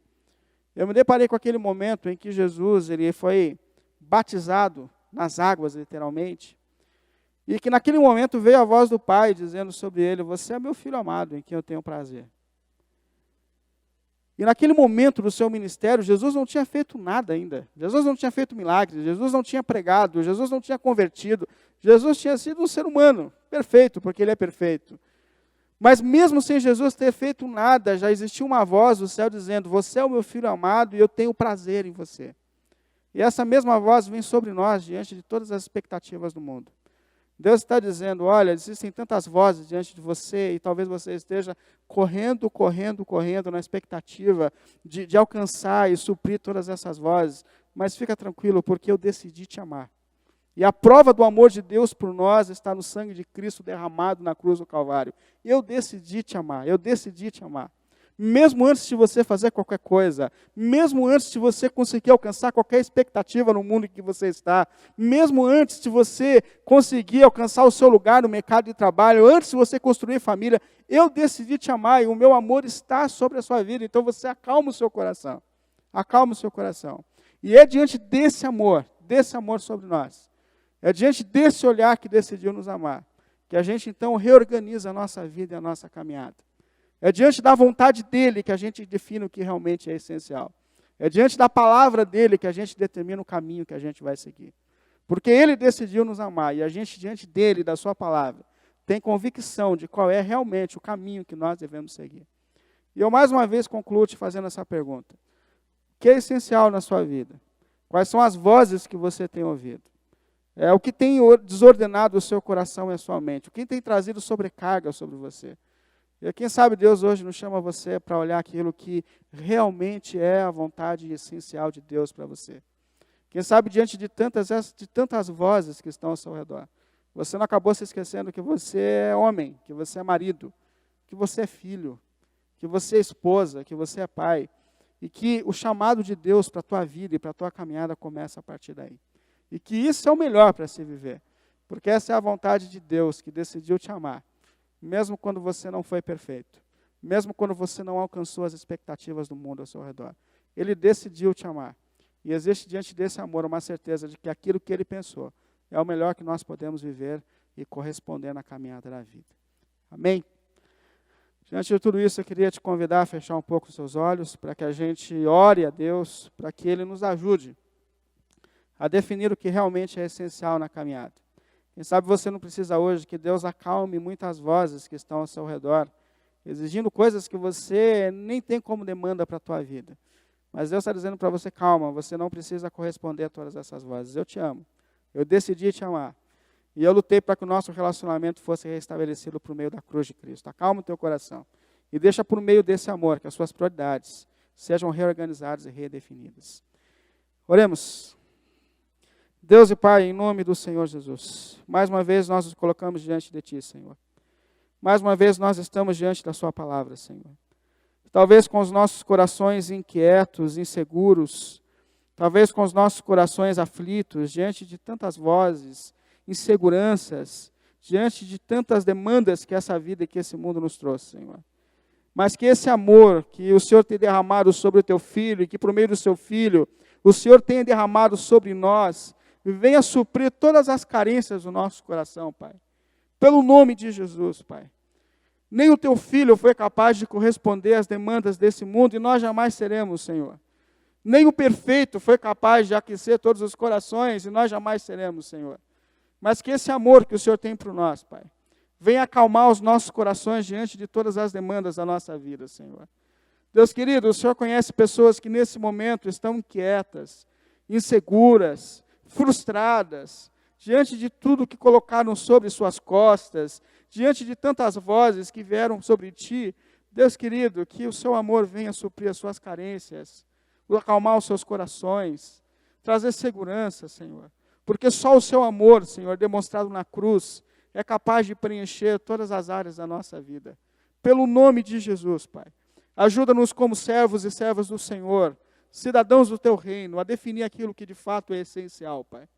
eu me deparei com aquele momento em que Jesus ele foi batizado nas águas, literalmente, e que naquele momento veio a voz do Pai dizendo sobre ele: você é meu filho amado, em quem eu tenho prazer. E naquele momento do seu ministério, Jesus não tinha feito nada ainda. Jesus não tinha feito milagres, Jesus não tinha pregado, Jesus não tinha convertido. Jesus tinha sido um ser humano, perfeito, porque Ele é perfeito. Mas mesmo sem Jesus ter feito nada, já existia uma voz do céu dizendo: você é o meu filho amado e eu tenho prazer em você. E essa mesma voz vem sobre nós diante de todas as expectativas do mundo. Deus está dizendo: olha, existem tantas vozes diante de você e talvez você esteja correndo na expectativa de alcançar e suprir todas essas vozes. Mas fica tranquilo, porque eu decidi te amar. E a prova do amor de Deus por nós está no sangue de Cristo derramado na cruz do Calvário. Eu decidi te amar, eu decidi te amar. Mesmo antes de você fazer qualquer coisa, mesmo antes de você conseguir alcançar qualquer expectativa no mundo em que você está, mesmo antes de você conseguir alcançar o seu lugar no mercado de trabalho, antes de você construir família, eu decidi te amar e o meu amor está sobre a sua vida. Então você acalma o seu coração, acalma o seu coração. E é diante desse amor sobre nós, é diante desse olhar que decidiu nos amar, que a gente então reorganiza a nossa vida e a nossa caminhada. É diante da vontade dEle que a gente define o que realmente é essencial. É diante da palavra dEle que a gente determina o caminho que a gente vai seguir. Porque Ele decidiu nos amar e a gente, diante dEle, da sua palavra, tem convicção de qual é realmente o caminho que nós devemos seguir. E eu mais uma vez concluo te fazendo essa pergunta. O que é essencial na sua vida? Quais são as vozes que você tem ouvido? O que tem desordenado o seu coração e a sua mente? O que tem trazido sobrecarga sobre você? E quem sabe Deus hoje nos chama você para olhar aquilo que realmente é a vontade essencial de Deus para você. Quem sabe diante de tantas vozes que estão ao seu redor, você não acabou se esquecendo que você é homem, que você é marido, que você é filho, que você é esposa, que você é pai, e que o chamado de Deus para a tua vida e para a tua caminhada começa a partir daí. E que isso é o melhor para se viver, porque essa é a vontade de Deus que decidiu te amar. Mesmo quando você não foi perfeito, mesmo quando você não alcançou as expectativas do mundo ao seu redor, Ele decidiu te amar. E existe diante desse amor uma certeza de que aquilo que Ele pensou é o melhor que nós podemos viver e corresponder na caminhada da vida. Amém? Diante de tudo isso, eu queria te convidar a fechar um pouco os seus olhos, para que a gente ore a Deus, para que Ele nos ajude a definir o que realmente é essencial na caminhada. Quem sabe você não precisa hoje que Deus acalme muitas vozes que estão ao seu redor, exigindo coisas que você nem tem como demanda para a tua vida. Mas Deus está dizendo para você, calma, você não precisa corresponder a todas essas vozes. Eu te amo. Eu decidi te amar. E eu lutei para que o nosso relacionamento fosse restabelecido por meio da cruz de Cristo. Acalma o teu coração. E deixa por meio desse amor que as suas prioridades sejam reorganizadas e redefinidas. Oremos. Deus e Pai, em nome do Senhor Jesus, mais uma vez nós nos colocamos diante de Ti, Senhor. Mais uma vez nós estamos diante da Sua palavra, Senhor. Talvez com os nossos corações inquietos, inseguros, talvez com os nossos corações aflitos, diante de tantas vozes, inseguranças, diante de tantas demandas que essa vida e que esse mundo nos trouxe, Senhor. Mas que esse amor que o Senhor tem derramado sobre o Teu Filho, e que por meio do Seu Filho, o Senhor tenha derramado sobre nós, venha suprir todas as carências do nosso coração, Pai. Pelo nome de Jesus, Pai. Nem o Teu Filho foi capaz de corresponder às demandas desse mundo, e nós jamais seremos, Senhor. Nem o perfeito foi capaz de aquecer todos os corações, e nós jamais seremos, Senhor. Mas que esse amor que o Senhor tem por nós, Pai, venha acalmar os nossos corações diante de todas as demandas da nossa vida, Senhor. Deus querido, o Senhor conhece pessoas que nesse momento estão inquietas, inseguras, frustradas, diante de tudo que colocaram sobre suas costas, diante de tantas vozes que vieram sobre ti. Deus querido, que o seu amor venha suprir as suas carências, acalmar os seus corações, trazer segurança, Senhor. Porque só o seu amor, Senhor, demonstrado na cruz, é capaz de preencher todas as áreas da nossa vida. Pelo nome de Jesus, Pai. Ajuda-nos como servos e servas do Senhor, cidadãos do Teu reino, a definir aquilo que de fato é essencial, Pai.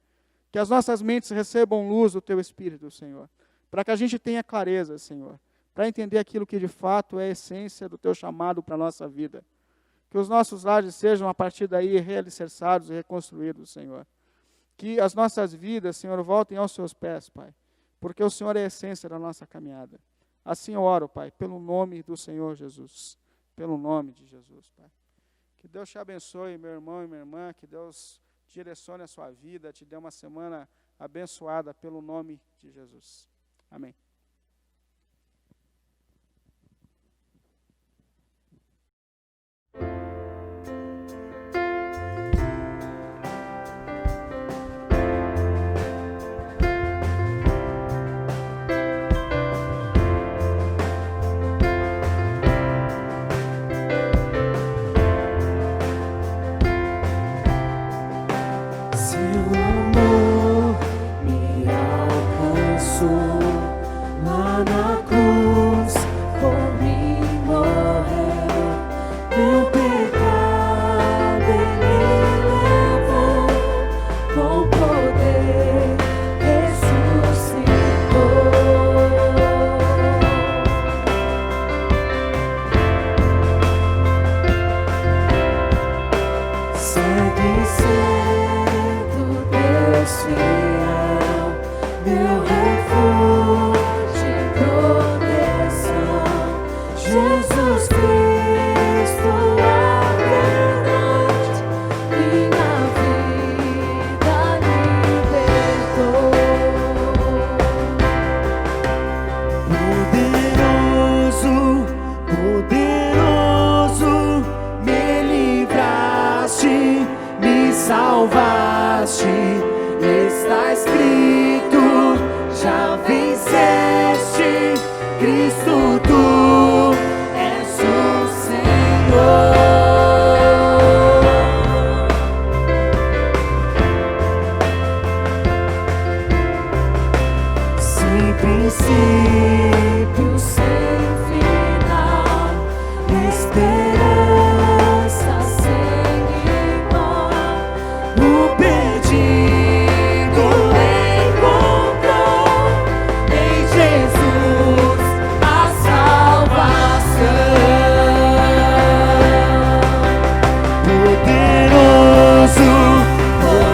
Que as nossas mentes recebam luz do Teu Espírito, Senhor. Para que a gente tenha clareza, Senhor. Para entender aquilo que de fato é a essência do Teu chamado para a nossa vida. Que os nossos lares sejam, a partir daí, realicerçados e reconstruídos, Senhor. Que as nossas vidas, Senhor, voltem aos Seus pés, Pai. Porque o Senhor é a essência da nossa caminhada. Assim eu oro, Pai, pelo nome do Senhor Jesus. Pelo nome de Jesus, Pai. Que Deus te abençoe, meu irmão e minha irmã. Que Deus direcione a sua vida, te dê uma semana abençoada pelo nome de Jesus. Amém.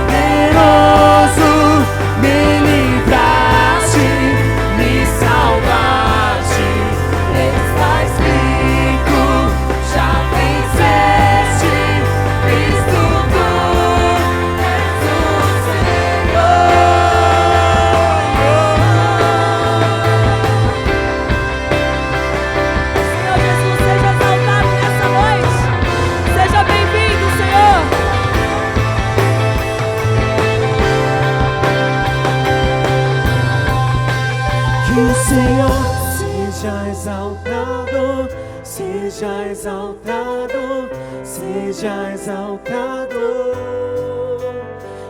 Poderoso, me seja exaltado, seja exaltado, seja exaltado.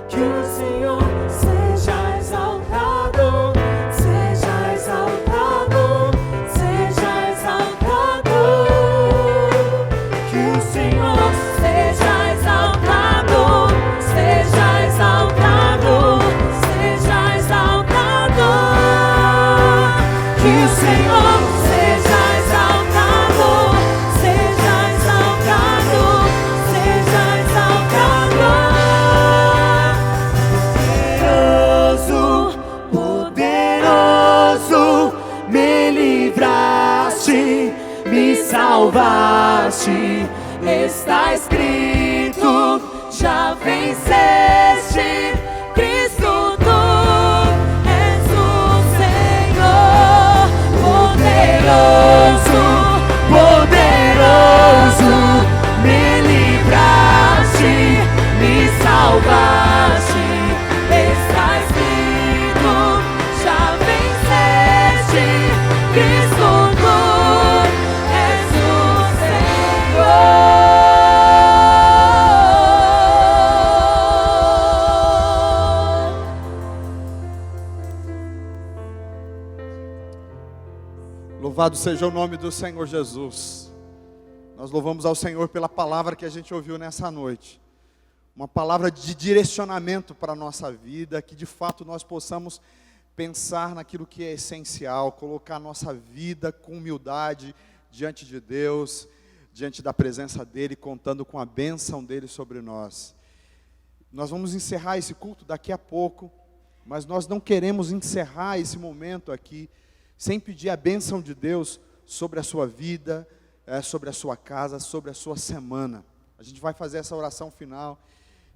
Que o Senhor seja exaltado, seja exaltado, seja exaltado. Que o Senhor Seja exaltado, seja exaltado, seja exaltado. Que o Senhor seja exaltado, seja exaltado, seja exaltado. poderoso, me livraste, me salvaste. Está escrito, já venceste, Cristo, tu és o Senhor, poderoso, Poderoso, me livraste, me salvaste. está escrito, já venceste, Cristo, tu és o Senhor. Louvado seja o nome do Senhor Jesus. Nós louvamos ao Senhor pela palavra que a gente ouviu nessa noite. Uma palavra de direcionamento para a nossa vida, que de fato nós possamos pensar naquilo que é essencial, colocar a nossa vida com humildade diante de Deus, diante da presença dEle, contando com a bênção dEle sobre nós. Nós vamos encerrar esse culto daqui a pouco, mas nós não queremos encerrar esse momento aqui sem pedir a bênção de Deus sobre a sua vida, sobre a sua casa, sobre a sua semana. A gente vai fazer essa oração final,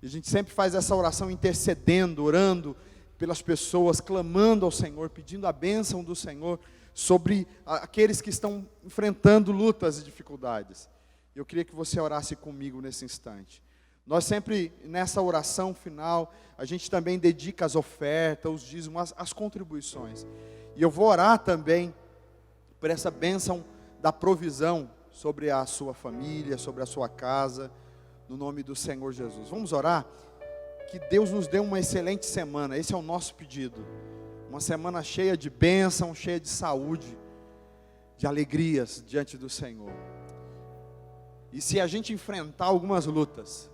e a gente sempre faz essa oração intercedendo, orando pelas pessoas, clamando ao Senhor, pedindo a bênção do Senhor sobre aqueles que estão enfrentando lutas e dificuldades. Eu queria que você orasse comigo nesse instante. Nós sempre, nessa oração final, a gente também dedica as ofertas, os dízimos, as contribuições. E eu vou orar também por essa bênção da provisão sobre a sua família, sobre a sua casa, no nome do Senhor Jesus. Vamos orar? Que Deus nos dê uma excelente semana, esse é o nosso pedido. Uma semana cheia de bênção, cheia de saúde, de alegrias diante do Senhor. E se a gente enfrentar algumas lutas,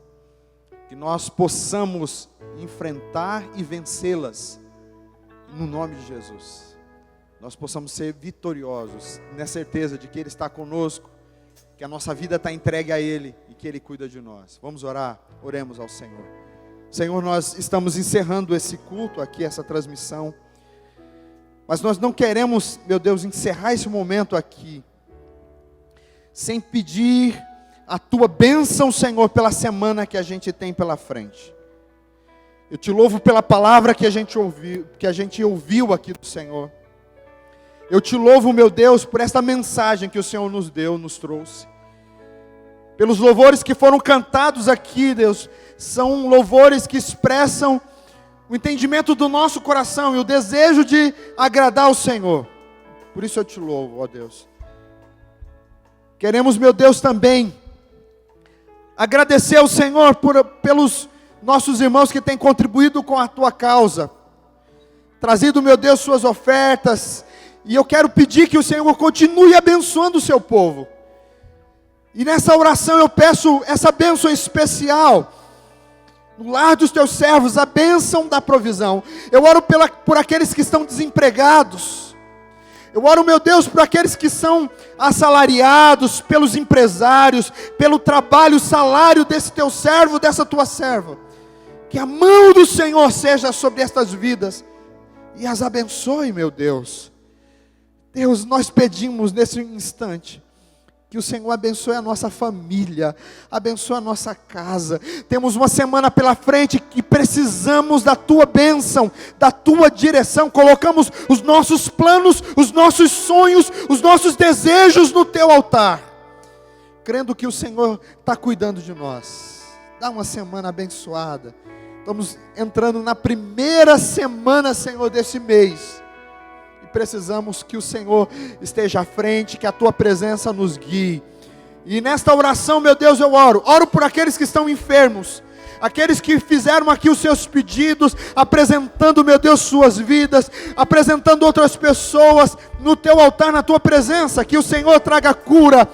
que nós possamos enfrentar e vencê-las, no nome de Jesus. Nós possamos ser vitoriosos, na certeza de que Ele está conosco, que a nossa vida está entregue a Ele e que Ele cuida de nós. Vamos orar? Oremos ao Senhor. Senhor, nós estamos encerrando esse culto aqui, essa transmissão, mas nós não queremos, meu Deus, encerrar esse momento aqui, sem pedir a Tua bênção, Senhor, pela semana que a gente tem pela frente. Eu Te louvo pela palavra que a gente ouviu aqui do Senhor. Eu Te louvo, meu Deus, por esta mensagem que o Senhor nos deu, nos trouxe. Pelos louvores que foram cantados aqui, Deus, são louvores que expressam o entendimento do nosso coração e o desejo de agradar ao Senhor. Por isso eu Te louvo, ó Deus. Queremos, meu Deus, também agradecer ao Senhor pelos nossos irmãos que têm contribuído com a Tua causa, trazido, meu Deus, suas ofertas. E eu quero pedir que o Senhor continue abençoando o seu povo. E nessa oração eu peço essa bênção especial no lar dos Teus servos, a bênção da provisão. Eu oro por aqueles que estão desempregados. Eu oro, meu Deus, por aqueles que são assalariados, pelos empresários, pelo trabalho, o salário desse Teu servo, dessa Tua serva. Que a mão do Senhor seja sobre estas vidas e as abençoe, meu Deus. Deus, nós pedimos nesse instante que o Senhor abençoe a nossa família, abençoe a nossa casa. Temos uma semana pela frente que precisamos da Tua bênção, da Tua direção. Colocamos os nossos planos, os nossos sonhos, os nossos desejos no Teu altar, crendo que o Senhor está cuidando de nós. Dá uma semana abençoada. Estamos entrando na primeira semana, Senhor, desse mês. precisamos que o Senhor esteja à frente, que a tua presença nos guie. E nesta oração, meu Deus, eu oro por aqueles que estão enfermos, aqueles que fizeram aqui os seus pedidos, apresentando, meu Deus, suas vidas, apresentando outras pessoas no teu altar, na tua presença, que o Senhor traga cura,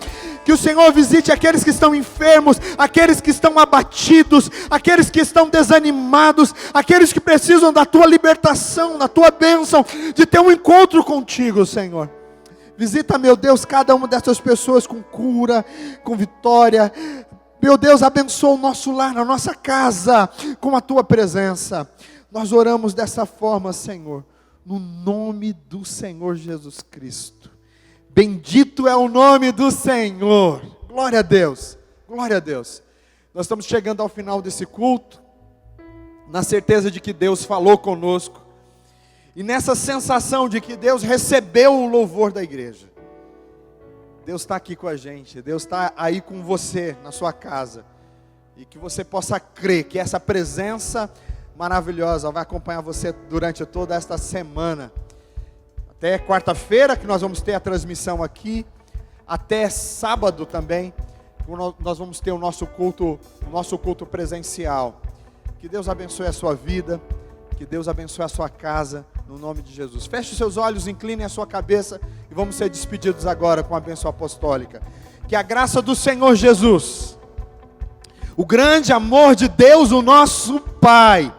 que o Senhor visite aqueles que estão enfermos, aqueles que estão abatidos, aqueles que estão desanimados, aqueles que precisam da tua libertação, da tua bênção, de ter um encontro contigo, Senhor. Visita, meu Deus, cada uma dessas pessoas com cura, com vitória. Meu Deus, abençoa o nosso lar, a nossa casa, com a tua presença. Nós oramos dessa forma, Senhor, no nome do Senhor Jesus Cristo. Bendito é o nome do Senhor. Glória a Deus, glória a Deus. Nós estamos chegando ao final desse culto, na certeza de que Deus falou conosco, e nessa sensação de que Deus recebeu o louvor da igreja. Deus está aqui com a gente, Deus está aí com você, na sua casa, e que você possa crer que essa presença maravilhosa vai acompanhar você durante toda esta semana, até quarta-feira, que nós vamos ter a transmissão aqui, até sábado também, nós vamos ter o nosso culto presencial. Que Deus abençoe a sua vida, que Deus abençoe a sua casa, no nome de Jesus. Feche os seus olhos, incline a sua cabeça e vamos ser despedidos agora com a bênção apostólica. Que a graça do Senhor Jesus, o grande amor de Deus, o nosso Pai,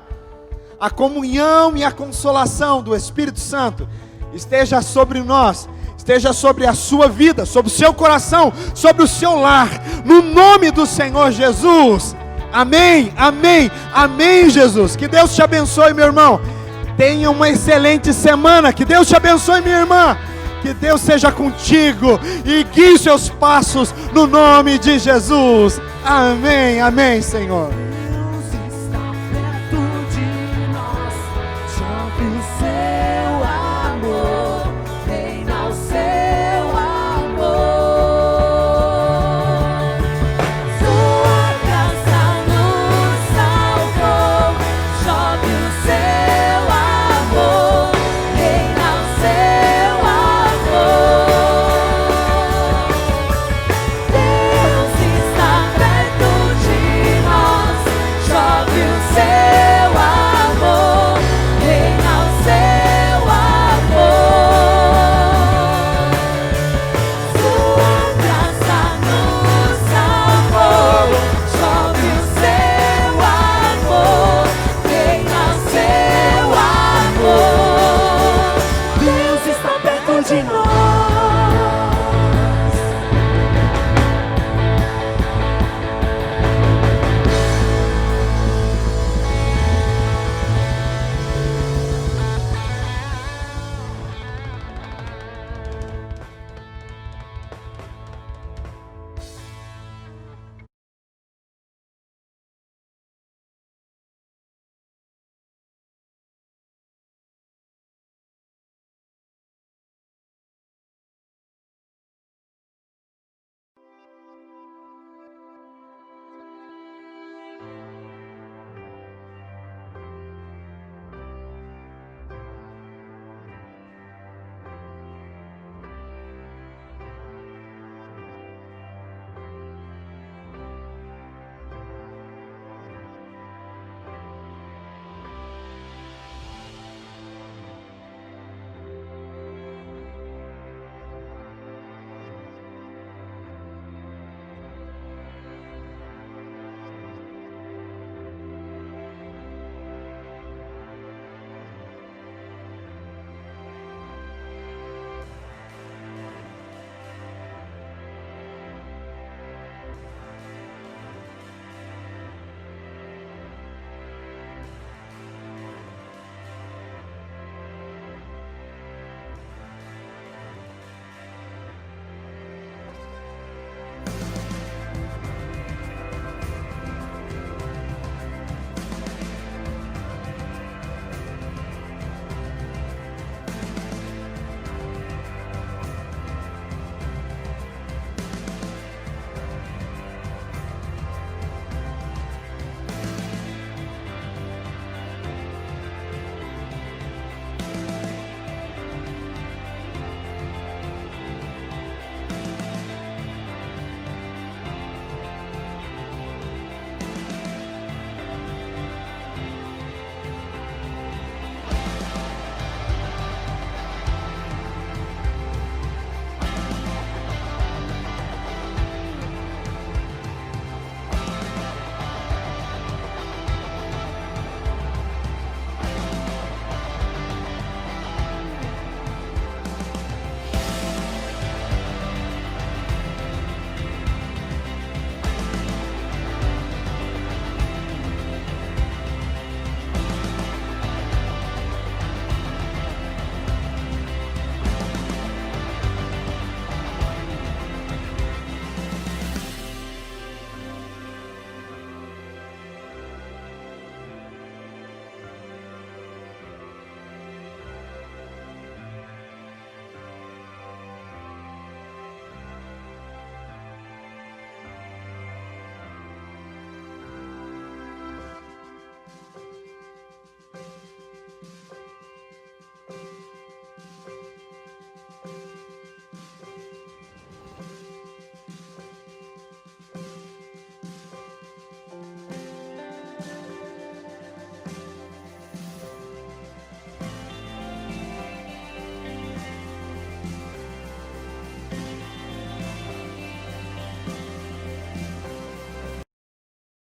a comunhão e a consolação do Espírito Santo esteja sobre nós, esteja sobre a sua vida, sobre o seu coração, sobre o seu lar, no nome do Senhor Jesus. Amém, amém, amém, Jesus. Que Deus te abençoe, meu irmão. Tenha uma excelente semana. Que Deus te abençoe, minha irmã. Que Deus seja contigo e guie seus passos no nome de Jesus. Amém, amém, Senhor. Deus está perto de nós, já venceu.